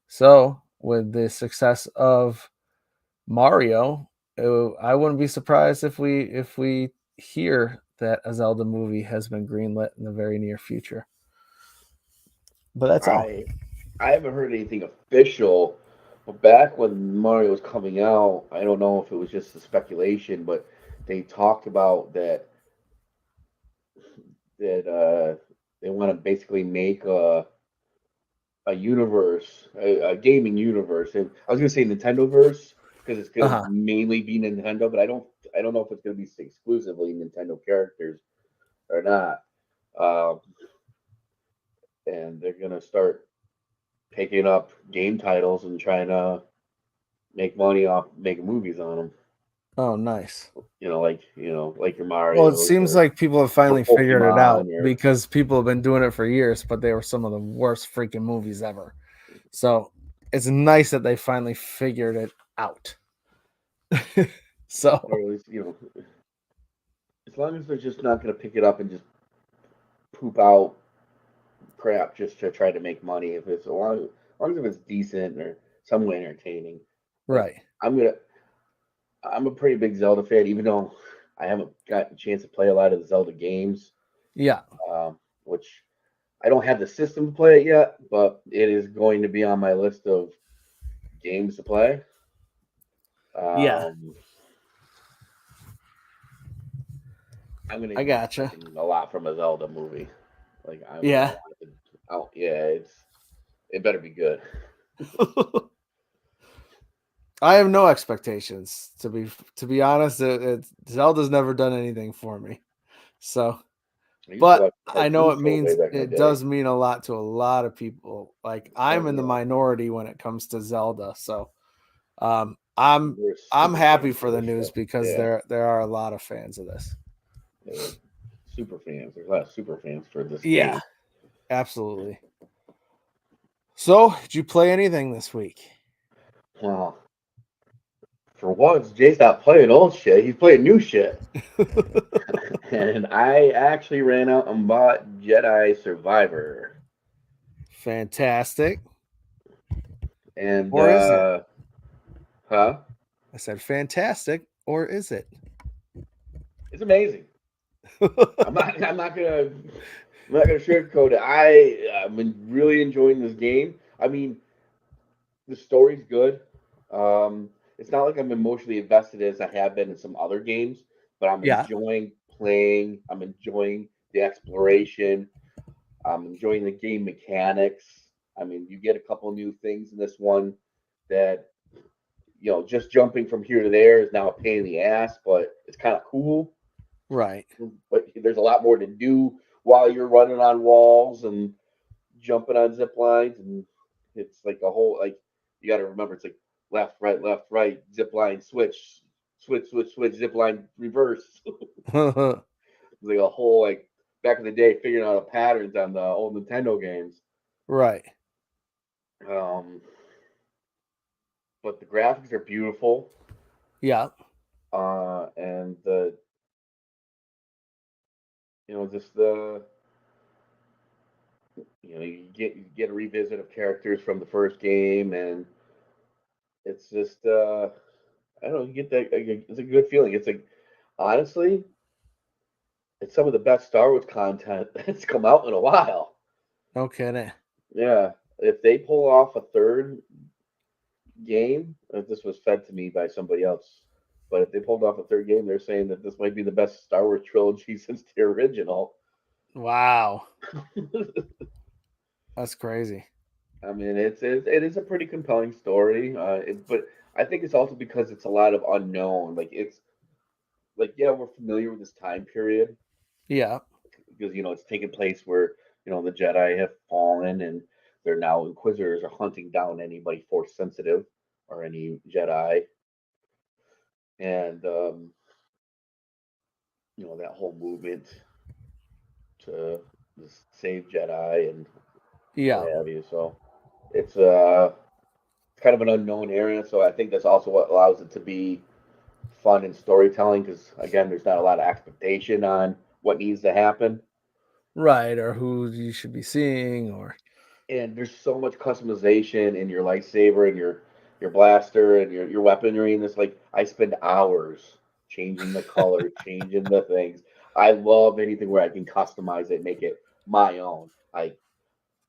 B: So, with the success of Mario, I wouldn't be surprised if we hear that a Zelda movie has been greenlit in the very near future. But that's all.
C: I I haven't heard anything official, but back when Mario was coming out, I don't know if it was just a speculation, but they talked about that they want to basically make a universe, a gaming universe. And I was gonna say Nintendo verse because it's
B: Uh
C: gonna
B: huh.
C: mainly be Nintendo, but I don't know if it's gonna be exclusively Nintendo characters or not. Um, and they're gonna start picking up game titles and trying to make money off making movies on them.
B: Oh, nice.
C: Like your
B: Well, it
C: Mario's
B: seems like people have
C: or
B: finally figured it out
C: Pokemon or
B: because people have been doing it for years, but they were some of the worst freaking movies ever. So it's nice that they finally figured it out. So
C: at least as long as they're just not gonna pick it up and just poop out crap just to try to make money. If it's as long as it's decent or somewhat entertaining. Like
B: right.
C: I'm gonna, I'm a pretty big Zelda fan, even though I haven't gotten a chance to play a lot of the Zelda games,
B: Yeah.
C: which I don't have the system to play it yet, but it is going to be on my list of games to play.
B: Yeah.
C: Um, I'm gonna
B: I
C: be
B: gotcha.
C: expecting a lot from a Zelda movie. Like I
B: Yeah.
C: want it to, oh yeah, it better be good.
B: I have no expectations to be honest. Zelda's never done anything for me, so
C: I used to
B: But
C: watch the
B: I know
C: cartoon
B: it
C: show way
B: means
C: back in the
B: it
C: day.
B: does mean a lot to a lot of people. Like I'm
C: Oh
B: in the
C: yeah,
B: minority when it comes to Zelda, so
C: we're
B: I'm
C: super
B: happy
C: fans
B: for
C: of
B: the
C: this
B: news
C: show.
B: because
C: Yeah,
B: there are a lot of fans of this.
C: yeah, super fans. There's a lot of super fans for this
B: Yeah,
C: game.
B: absolutely. So, did you play anything this week?
C: Well, for once, Jay's not playing old shit. He's playing new shit. And I actually ran out and bought Jedi Survivor.
B: Fantastic.
C: And
B: Or is it?
C: huh?
B: I said fantastic, or is it?
C: It's amazing. I'm not gonna sugarcoat it. I've been really enjoying this game. I mean, the story's good. It's not like I'm emotionally invested as I have been in some other games, but I'm
B: Yeah,
C: enjoying playing. I'm enjoying the exploration. I'm enjoying the game mechanics. I mean, you get a couple new things in this one that just jumping from here to there is now a pain in the ass, but it's kind of cool.
B: right.
C: But there's a lot more to do while you're running on walls and jumping on zip lines, and it's like a whole like you got to remember it's like left, right, zip line, switch, zip line, reverse. It's like a whole like back in the day figuring out the patterns on the old Nintendo games.
B: Right.
C: Um, but the graphics are beautiful,
B: Yeah.
C: and the just the you get a revisit of characters from the first game, and it's just I don't know, you get that it's a good feeling. It's like honestly, it's some of the best Star Wars content that's come out in a while.
B: No kidding.
C: Yeah, if they pull off a third game, this was fed to me by somebody else. But if they pulled off a third game, they're saying that this might be the best Star Wars trilogy since the original.
B: Wow. That's crazy.
C: I mean, it is a pretty compelling story, but I think it's also because it's a lot of unknown. Like it's like yeah, we're familiar with this time period
B: Yeah.
C: because it's taking place where the Jedi have fallen and they're now Inquisitors are hunting down anybody Force sensitive or any Jedi, and that whole movement to just save Jedi and what
B: Yeah.
C: have you. So it's kind of an unknown area. So I think that's also what allows it to be fun and storytelling because again, there's not a lot of expectation on what needs to happen,
B: Right. Or who you should be seeing, or
C: and there's so much customization in your lightsaber and your blaster and your weaponry. And it's like I spend hours changing the color, changing the things. I love anything where I can customize it, make it my own. Like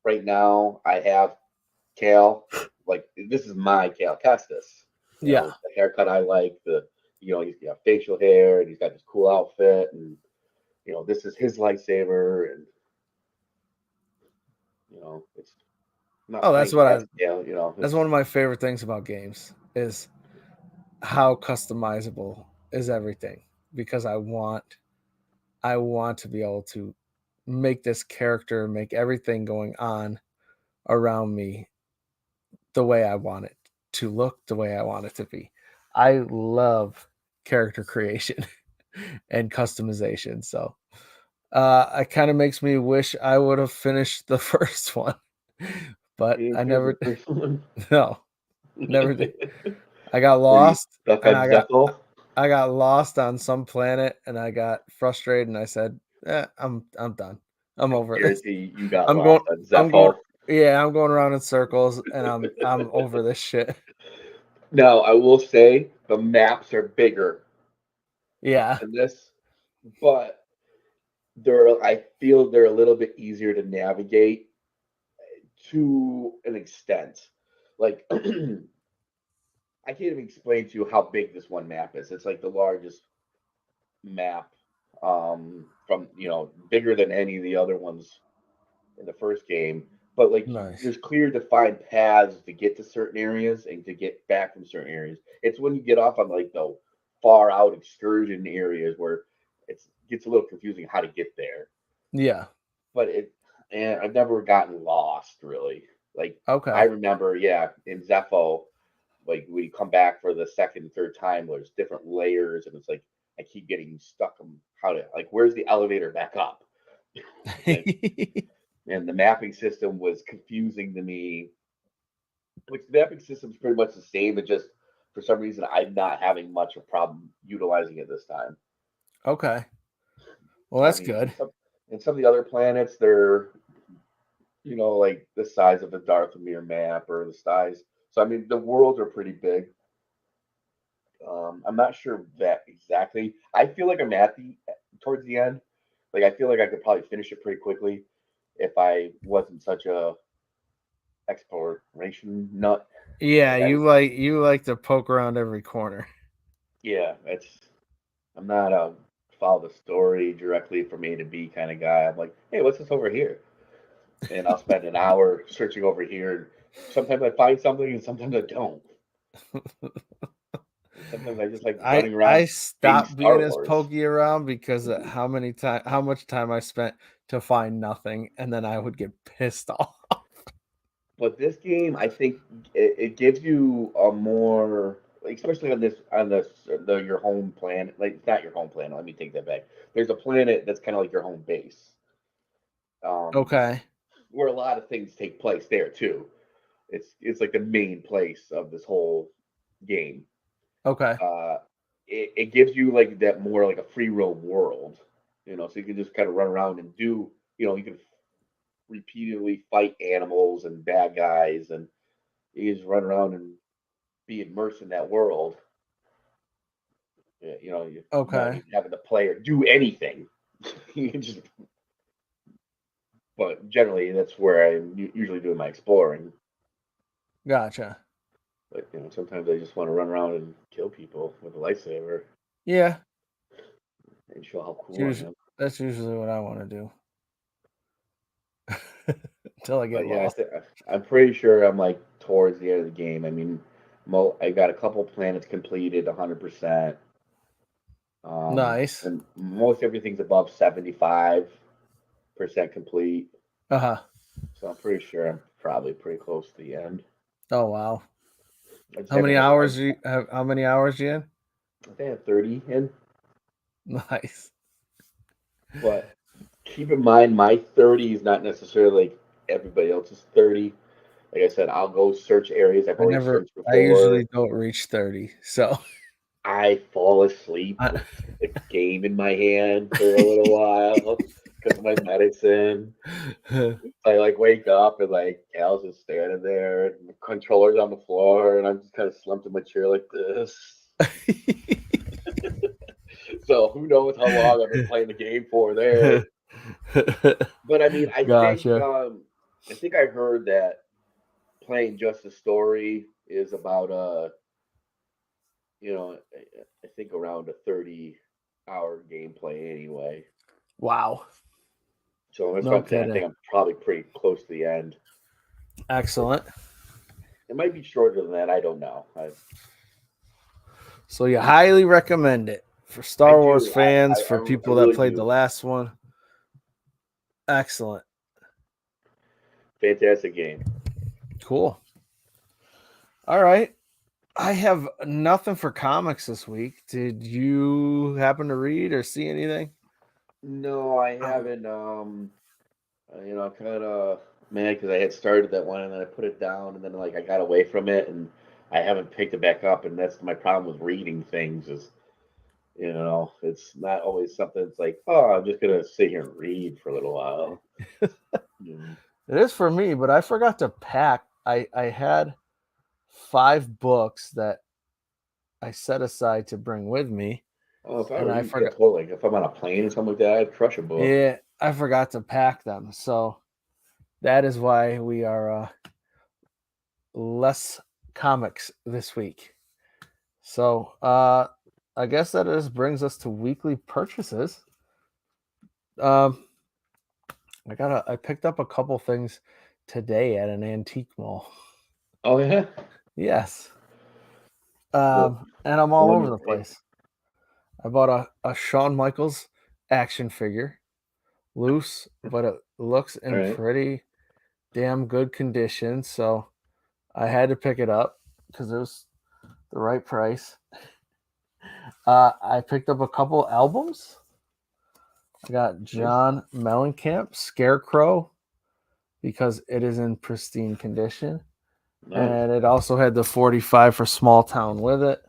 C: right now, I have Cal. Like this is my Cal Kestis.
B: yeah.
C: The haircut I like. He's got facial hair and he's got this cool outfit, and this is his lightsaber, and it's I'm not
B: Oh, that's
C: playing
B: what I
C: against Cal.
B: that's
C: It's
B: one of my favorite things about games is how customizable is everything because I want to be able to make this character, make everything going on around me the way I want it to look, the way I want it to be. I love character creation and customization. So it kind of makes me wish I would have finished the first one, but
C: you
B: I
C: didn't finish the
B: never,
C: first one.
B: no, never did. I got
C: Were you
B: lost
C: stuck
B: and
C: on Zethel?
B: I got lost on some planet and I got frustrated and I said, I'm done. I'm
C: I
B: over this.
C: guarantee you got
B: I'm going
C: lost on
B: I'm going
C: Zethel.
B: yeah, I'm going around in circles and I'm over this shit.
C: Now, I will say the maps are bigger
B: Yeah.
C: in this, but I feel they're a little bit easier to navigate to an extent. Like I can't even explain to you how big this one map is. It's like the largest map from bigger than any of the other ones in the first game. But like
B: Nice.
C: there's clear defined paths to get to certain areas and to get back from certain areas. It's when you get off on like the far out excursion areas where it gets a little confusing how to get there.
B: Yeah.
C: but and I've never gotten lost really. Like I
B: Okay.
C: remember, yeah, in Zepho, like we come back for the second and third time, there's different layers, and it's like I keep getting stuck on how to like where's the elevator back up, and, and the mapping system was confusing to me. Which the mapping system is pretty much the same, but just for some reason I'm not having much of a problem utilizing it this time.
B: Okay. Well,
C: I
B: that's
C: mean,
B: good.
C: in some of the other planets, they're like the size of the Darthamir map or the size. So I mean, the worlds are pretty big. I'm not sure that exactly. I feel like I'm at the towards the end. Like I feel like I could probably finish it pretty quickly if I wasn't such a exploration nut.
B: Yeah,
C: Like I,
B: you like to poke around every corner.
C: yeah, I'm not a follow the story directly from A to B kind of guy. I'm like, hey, what's this over here? And I'll spend an hour searching over here. Sometimes I find something, and sometimes I don't. And sometimes I just like running
B: I
C: around being
B: stopped being
C: Star
B: as
C: Wars.
B: pokey around because of how much time I spent to find nothing, and then I would get pissed off.
C: But this game, I think it gives you a more, like, especially on your home planet. Like it's not your home planet. Let me take that back. There's a planet that's kind of like your home base, um,
B: Okay.
C: where a lot of things take place there too. It's like the main place of this whole game.
B: Okay.
C: Uh, it gives you like that more like a free roam world, so you can just kind of run around and do, you can repeatedly fight animals and bad guys, and you just run around and be immersed in that world. Yeah, you don't
B: Okay.
C: even having the player do anything. You can just, but generally that's where I'm usually doing my exploring.
B: Gotcha.
C: But sometimes I just want to run around and kill people with a lightsaber
B: Yeah.
C: and show how cool I am.
B: That's usually what I want to do. Until I get
C: But yeah,
B: lost.
C: I'm pretty sure I'm like towards the end of the game. I mean, I got a couple planets completed 100%.
B: Nice.
C: And most everything's above 75% complete.
B: Uh-huh.
C: So I'm pretty sure I'm probably pretty close to the end.
B: Oh wow.
C: I just
B: How many
C: haven't had
B: hours
C: time.
B: you have how many hours you in?
C: I think I have 30 in.
B: Nice.
C: But keep in mind, my 30 is not necessarily like everybody else's 30. Like I said, I'll go search areas I've already searched
B: I usually
C: before.
B: don't reach 30. So
C: I fall asleep
B: I,
C: with the game in my hand for a little while because of my medicine. I like wake up and like Cal's just standing there and the controller's on the floor and I'm just kind of slumped in my chair like this. So who knows how long I've been playing the game for there. But I mean,
B: Gotcha.
C: I think I heard that playing just the story is about I think around a 30-hour gameplay anyway.
B: Wow.
C: So that's what
B: No
C: I'm saying. I
B: kidding.
C: think I'm probably pretty close to the end.
B: Excellent.
C: It might be shorter than that. I don't know.
B: So you highly recommend it for
C: I
B: Star Wars
C: do.
B: fans,
C: I
B: for people that
C: really
B: played the
C: do.
B: last one. Excellent.
C: Fantastic game.
B: Cool. All right. I have nothing for comics this week. Did you happen to read or see anything?
C: No, I haven't. Kind of mad because I had started that one and then I put it down and then like I got away from it and I haven't picked it back up. And that's my problem with reading things is, it's not always something that's like, oh, I'm just gonna sit here and read for a little while. Mm.
B: It is for me, but I forgot to pack. I had 5 books that I set aside to bring with me,
C: Oh, if I
B: and
C: were
B: I
C: you, yeah,
B: forgot.
C: totally. If I'm on a plane or something like that, I'd crush a book.
B: Yeah, I forgot to pack them. So that is why we are less comics this week. So I guess that just brings us to weekly purchases. Um, I picked up a couple things today at an antique mall.
C: Oh yeah.
B: Yes.
C: Well,
B: And I'm all
C: one
B: over
C: you
B: the
C: pick.
B: place. I bought a Shawn Michaels action figure, loose, but it looks
C: All
B: in
C: right.
B: pretty damn good condition. So I had to pick it up because it was the right price. I picked up a couple albums. I got John Mellencamp, Scarecrow, because it is in pristine condition.
C: Nice.
B: And it also had the 45 for Small Town with it,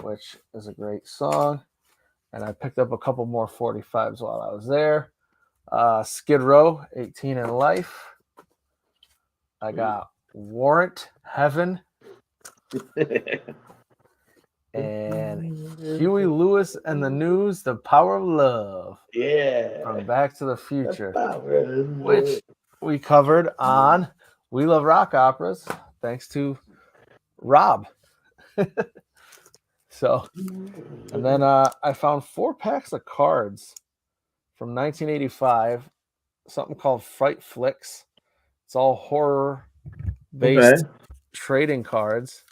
B: which is a great song. And I picked up a couple more 45s while I was there. Skid Row, 18 in Life. I got Warrant, Heaven, and Huey Lewis and the News, The Power of Love
C: Yeah.
B: from Back to the Future,
C: Which
B: which we covered on We Love Rock Operas, thanks to Rob. So, and then I found 4 packs of cards from 1985, something called Fright Flicks. It's all horror-based trading cards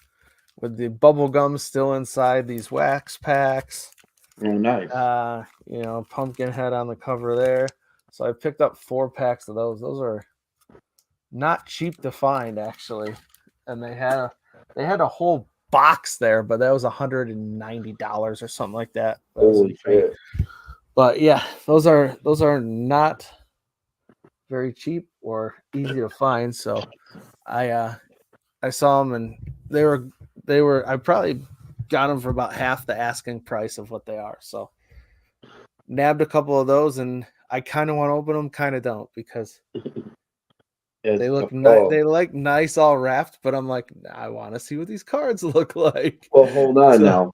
B: with the bubble gum still inside these wax packs.
C: Oh, nice.
B: Pumpkin head on the cover there. So I picked up 4 packs of those. Those are not cheap to find, actually. And they had a whole box there, but that was $190 or something like that.
C: Holy shit.
B: But yeah, those are not very cheap or easy to find. So I saw them and they were I probably got them for about half the asking price of what they are. So nabbed a couple of those, and I kind of want to open them, kind of don't, because they look nice. They look nice all wrapped, but I'm like, I want to see what these cards look like.
C: Well, hold on now.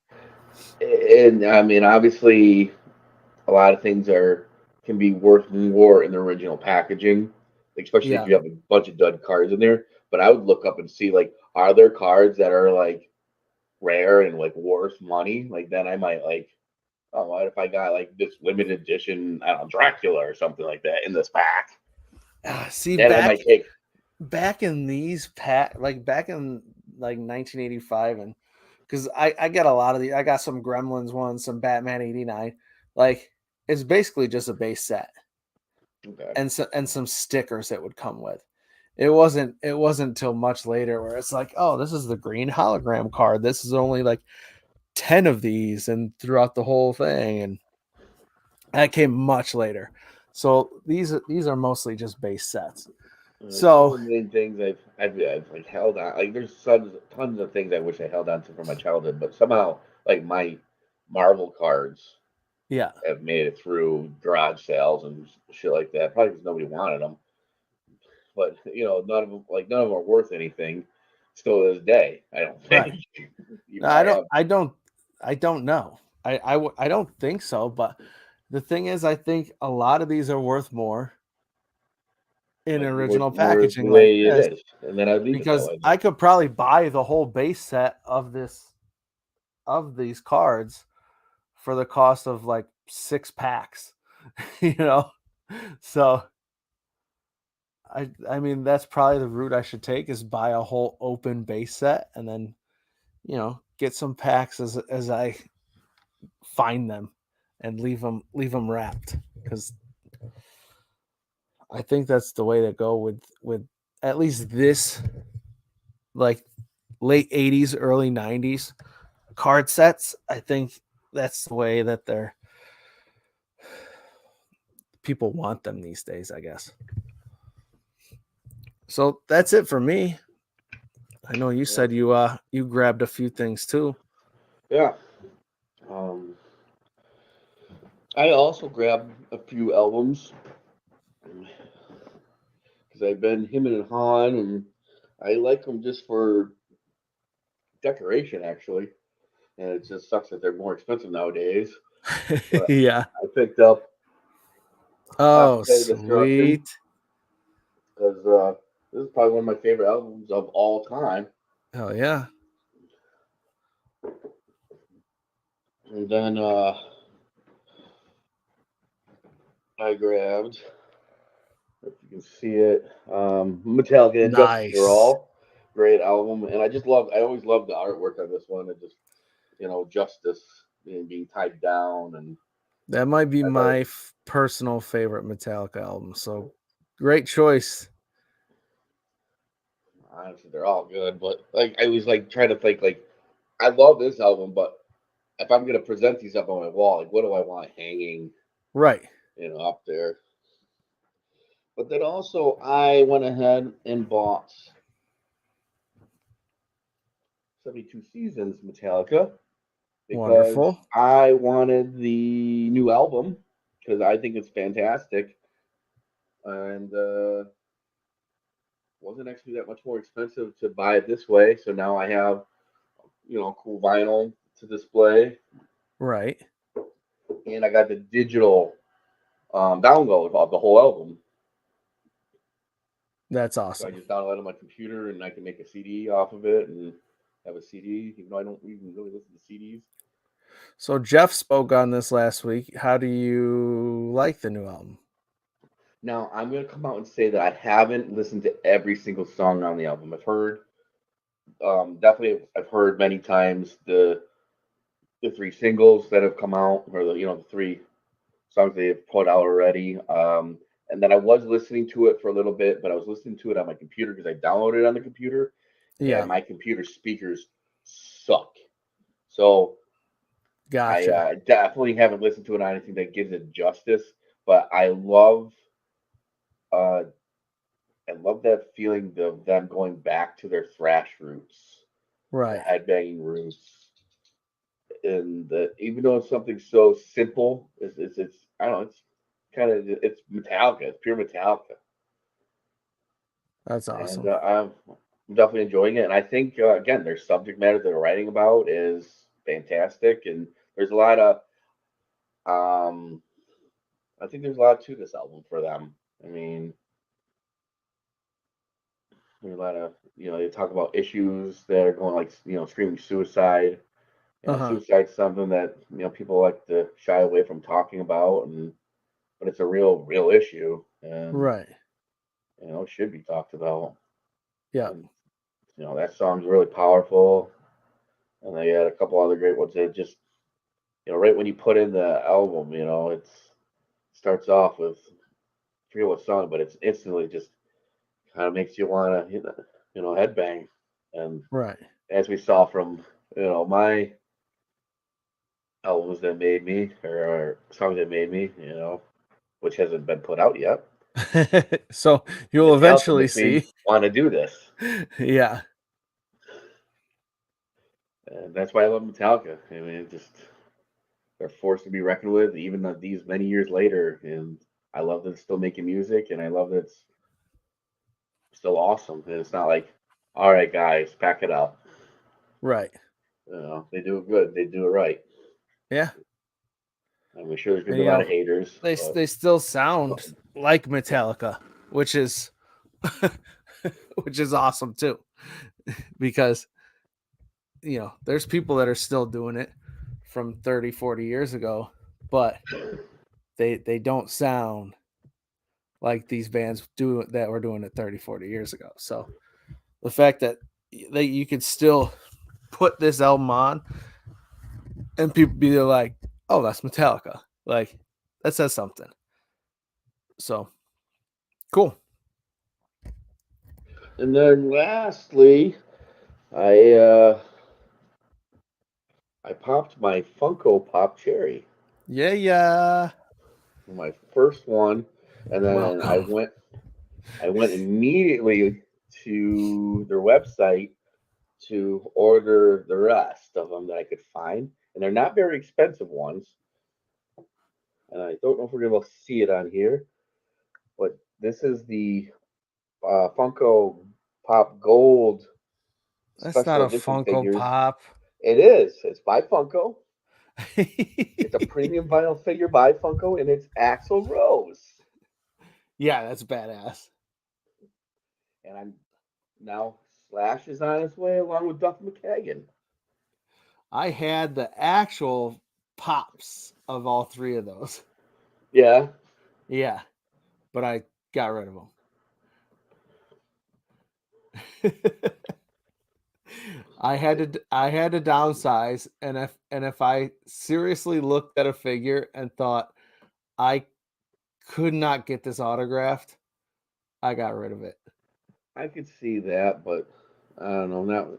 C: And I mean, obviously, a lot of things can be worth more in the original packaging, especially if you have a bunch of dud cards in there. But I would look up and see, like, are there cards that are like rare and like worth money? Like, then I might like, oh, what if I got like this limited edition, I don't know, Dracula or something like that in this pack?
B: See,
C: then I might take
B: back in these back in like 1985, and because I got a lot of these. I got some Gremlins ones, some Batman 89. Like, it's basically just a base set, and some stickers that would come with. It wasn't until much later where it's like, oh, this is the green hologram card. This is only like 10 of these, and throughout the whole thing, and that came much later. So these are mostly just base sets. So
C: many things I've like held on. Like, there's tons of things I wish I held on to from my childhood, but somehow, like, my Marvel cards have made it through garage sales and shit like that. Probably because nobody wanted them. But none of them are worth anything still to this day. I don't think.
B: Right. I don't know. I don't think so. But the thing is, I think a lot of these are worth more in original packaging like this.
C: It is. And then I'd leave
B: because I could probably buy the whole base set of these cards for the cost of like 6 packs, So I mean, that's probably the route I should take, is buy a whole open base set and then, get some packs as I find them and leave them wrapped, because I think that's the way to go with at least this, like, late 80s, early 90s card sets. I think that's the way that people want them these days, I guess. So that's it for me. I know you said you grabbed a few things too.
C: Yeah. I also grabbed a few albums because I've been him and Han, and I like them just for decoration, actually. And it just sucks that they're more expensive nowadays.
B: Yeah.
C: I picked up.
B: Oh, sweet.
C: Because this is probably one of my favorite albums of all time.
B: Oh yeah.
C: And then I grabbed, if you can see it, Metallica and Justice for All. Great album. And I always loved the artwork on this one. It just, Justice being tied down, and
B: That might be my personal favorite Metallica album. So great choice.
C: Honestly, they're all good, but like I was like trying to think like I love this album, but if I'm gonna present these up on my wall, like what do I want hanging,
B: Right.
C: up there? But then also I went ahead and bought 72 Seasons Metallica because
B: Wonderful.
C: I wanted the new album because I think it's fantastic and wasn't actually that much more expensive to buy it this way. So now I have cool vinyl to display,
B: Right.
C: and I got the digital download of the whole album.
B: That's
C: So I
B: awesome.
C: just download it on my computer, and I can make a CD off of it and have a CD, even though I don't even really listen to CDs.
B: So Jeff spoke on this last week. How do you like the new album?
C: Now I'm gonna come out and say that I haven't listened to every single song on the album. I've heard, definitely, I've heard many times the three singles that have come out, or the three songs they have put out already. And then I was listening to it for a little bit, but I was listening to it on my computer because I downloaded it on the computer,
B: Yeah.
C: and my computer speakers suck. So I
B: Gotcha.
C: definitely haven't listened to it on anything that gives it justice. But uh, I love that feeling of them going back to their thrash roots, the
B: Right.
C: headbanging roots, and even though it's something so simple, it's I don't know, it's it's Metallica, it's pure Metallica,
B: That's
C: and
B: awesome.
C: I'm definitely enjoying it. And I think again, their subject matter they're writing about is fantastic, and there's a lot of um, I think there's a lot to this album for them. I mean, there's a lot of they talk about issues that are going like screaming suicide.
B: Uh-huh.
C: Suicide's something that people like to shy away from talking about, and but it's a real issue, and
B: Right.
C: it should be talked about.
B: Yeah.
C: And that song's really powerful, and they had a couple other great ones. That just right when you put in the album, it starts off with I forget what song, but it's instantly just kind of makes you want to headbang. And
B: Right.
C: as we saw from my albums that made me or songs that made me, which hasn't been put out yet.
B: So you'll
C: Metallica
B: eventually
C: makes me
B: see.
C: want to do this,
B: Yeah.
C: and that's why I love Metallica. I mean, they're forced to be reckoned with, even these many years later. And I love that it's still making music, and I love that it's still awesome. And it's not like, all right, guys, pack it up.
B: Right.
C: They do it good. They do it right.
B: Yeah.
C: I'm sure there's gonna
B: And
C: be a lot of haters, but
B: they still sound like Metallica, which is which is awesome too. Because there's people that are still doing it from 30, 40 years ago, but they don't sound like these bands do that were doing it 30, 40 years ago. So the fact that you could still put this album on and people be like, "Oh, that's Metallica." Like that says something. So cool.
C: and then lastly, I I popped my Funko Pop Cherry,
B: Yeah, yeah.
C: my first one, and then
B: Welcome.
C: I went immediately to their website to order the rest of them that I could find, and they're not very expensive ones. And I don't know if we're gonna be able to see it on here, but this is the Funko Pop Gold
B: That's not
C: special
B: a
C: edition
B: Funko
C: figures.
B: Pop.
C: It is. It's by Funko. It's a premium vinyl figure by Funko, and it's Axl Rose.
B: Yeah, that's badass.
C: And I'm now Slash is on his way along with Duff McKagan.
B: I had the actual pops of all three of those.
C: Yeah.
B: Yeah, but I got rid of them. I had to downsize, and if I seriously looked at a figure and thought I could not get this autographed, I got rid of it.
C: I could see that, but I don't know,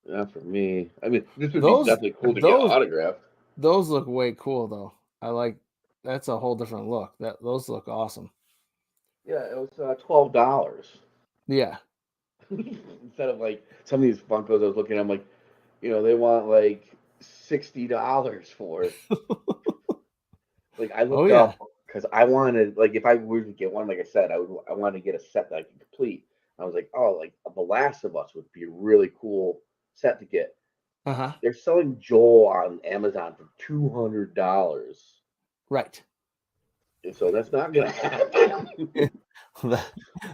C: not for me. I mean, this would be
B: Those
C: definitely cool to get
B: those
C: autographed.
B: those look way cool though. That's a whole different look. Those look awesome.
C: Yeah, it was $12
B: Yeah.
C: instead of like some of these Funkos I was looking at. I'm like, they want like $60 for it. Like I
B: Oh
C: looked
B: yeah.
C: up because I wanted, like, if I were to get one, like I said, I wanted to get a set that I could complete. I was like, oh, like The Last of Us would be a really cool set to get.
B: Uh-huh.
C: They're selling Joel on Amazon for $200,
B: Right.
C: so that's not gonna happen.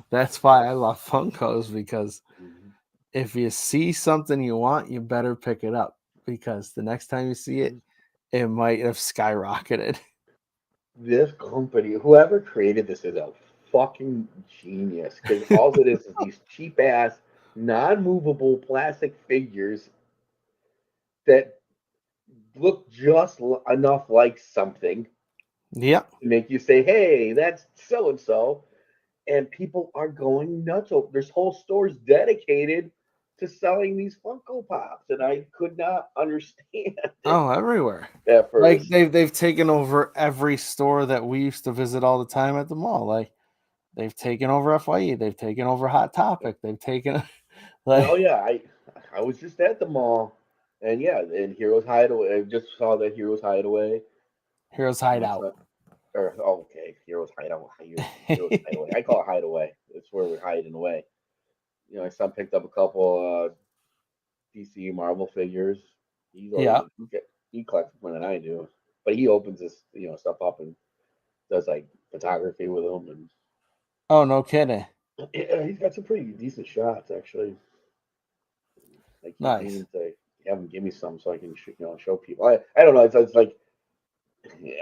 B: That's why I love Funkos, because if you see something you want, you better pick it up, because the next time you see it, it might have skyrocketed.
C: This company, whoever created this, is a fucking genius. Because all it is these cheap ass, non-movable plastic figures that look just enough like something
B: Yep.
C: to make you say, "Hey, that's so and so," and people are going nuts. There's whole stores dedicated to selling these Funko Pops, and I could not understand it
B: Oh, everywhere.
C: at
B: Like
C: first.
B: they've taken over every store that we used to visit all the time at the mall. Like they've taken over FYE, they've taken over Hot Topic, they've taken
C: And, oh
B: like
C: yeah, I was just at the mall, and yeah, and Heroes Hideaway. I just saw that Heroes Hideaway.
B: Heroes
C: My
B: Hideout.
C: son, or oh, okay, Heroes Hideout. Heroes Hideaway. I call it Hideaway. It's where we're hiding away. My son picked up a couple DC Marvel figures. He's always
B: Yeah.
C: he collects more than I do, but he opens this stuff up and does like photography with them, and
B: Oh, no kidding.
C: yeah, he's got some pretty decent shots actually. I keep
B: Nice.
C: meaning to have him give me some so I can show people. I don't know. It's like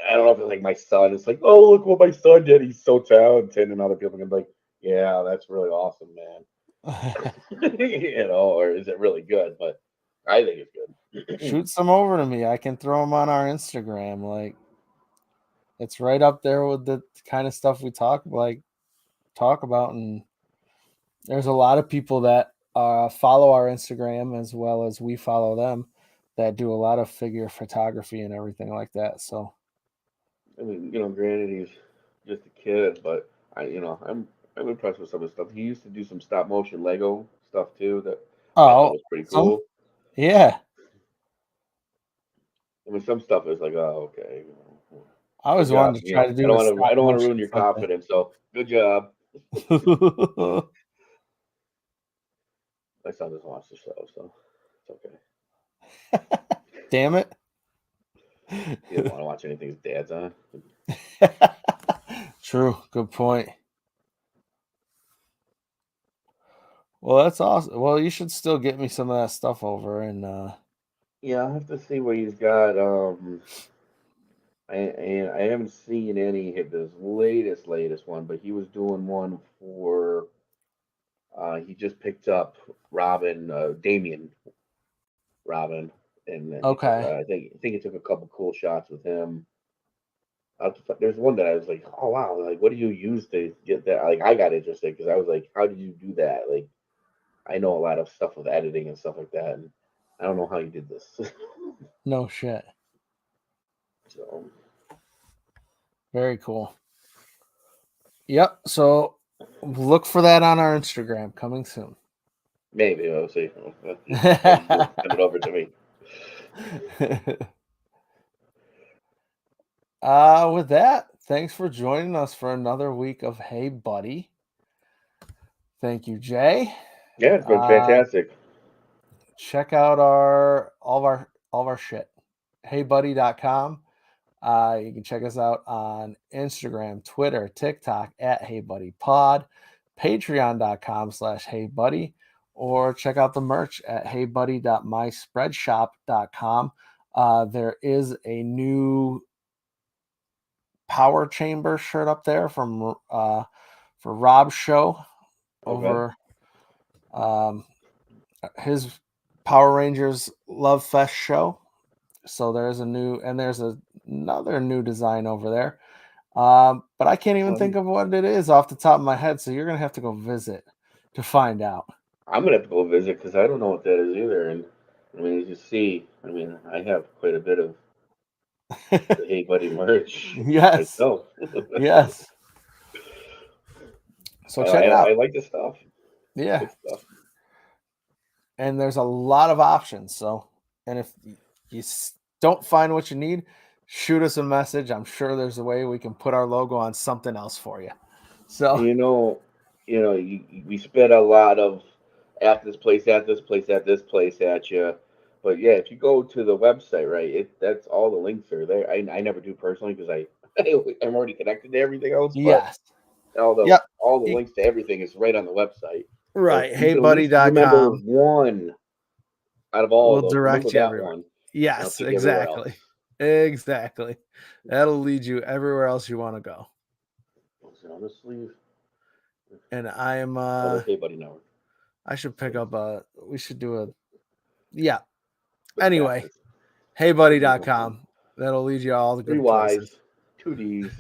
C: I don't know if it's like my son. It's like, oh, look what my son did. He's so talented, and other people can be like, yeah, that's really awesome, man. Or is it really good? But I think it's good.
B: Shoot some over to me. I can throw them on our Instagram. Like it's right up there with the kind of stuff we talk about, and there's a lot of people that follow our Instagram as well as we follow them that do a lot of figure photography and everything like that. So,
C: I mean, granted he's just a kid, but I'm impressed with some of the stuff. He used to do some stop motion Lego stuff too that I thought
B: oh,
C: was pretty
B: some,
C: cool.
B: yeah,
C: I mean, some stuff is like, oh, okay,
B: I
C: good
B: always
C: job.
B: wanted to try to
C: I
B: do
C: don't
B: a
C: want to.
B: stop
C: I don't want to
B: motion
C: ruin your
B: something.
C: confidence. So good job. My son doesn't watch the show, so it's okay.
B: Damn it.
C: He doesn't want to watch anything his dad's on.
B: True. Good point. Well, that's awesome. Well, you should still get me some of that stuff over, and
C: Yeah, I'll have to see what he's got. I haven't seen any of his latest one, but he was doing one for. He just picked up Robin, Damien Robin, and then he took.
B: okay.
C: I think he took a couple cool shots with him. There's one that I was like, oh wow, like what do you use to get that? Like I got interested because I was like, how did you do that? Like I know a lot of stuff with editing and stuff like that, and I don't know how you did this.
B: No shit.
C: So
B: Very cool. Yep. So look for that on our Instagram coming soon.
C: maybe I'll see. Maybe you'll send it over to me.
B: With that, thanks for joining us for another week of Hey Buddy. Thank you, Jay.
C: Yeah, it's been fantastic.
B: Check out all of our shit. Heybuddy.com. You can check us out on Instagram, Twitter, TikTok at HeyBuddyPod, Patreon.com/HeyBuddy, or check out the merch at HeyBuddy.myspreadshop.com. There is a new Power Chamber shirt up there from for Rob's show
C: Okay.
B: over. Um, his Power Rangers Love Fest show. So there's another new design over there. But I can't even think of what it is off the top of my head. So you're gonna have to go visit to find out.
C: I'm gonna have to go visit because I don't know what that is either. And I mean, as you see, I mean, I have quite a bit of the Hey Buddy merch
B: Yes,
C: myself.
B: yes. So check it out.
C: I like the stuff.
B: Yeah,
C: Good stuff.
B: and there's a lot of options. So, and if you don't find what you need, shoot us a message. I'm sure there's a way we can put our logo on something else for you. So,
C: We spent a lot of at this place, at this place, at this place at you. But yeah, if you go to the website, right, that's all the links are there. I never do personally because I'm already connected to everything else. But
B: yes.
C: all the
B: Yep.
C: all the
B: You-
C: links to everything is right on the website. So
B: Right.
C: if you can at least remember
B: Heybuddy.com
C: one out of all
B: will
C: of those.
B: direct
C: Remember
B: you
C: that
B: everywhere.
C: one. And I'll
B: Yes,
C: take you everywhere else.
B: exactly. That'll lead you everywhere else you want to go.
C: What's it on the sleeve?
B: And I am
C: Oh, the Hey Buddy Network.
B: I should pick up we should do a yeah.
C: The
B: Anyway,
C: graphics.
B: heybuddy.com. That'll lead you all the
C: Three
B: good
C: Y's,
B: places.
C: 2 D's.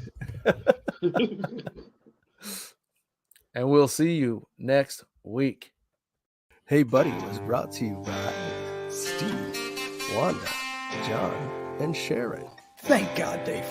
B: And we'll see you next week. Hey Buddy was brought to you by Steve, Wanda, John, and Sharon. Thank God they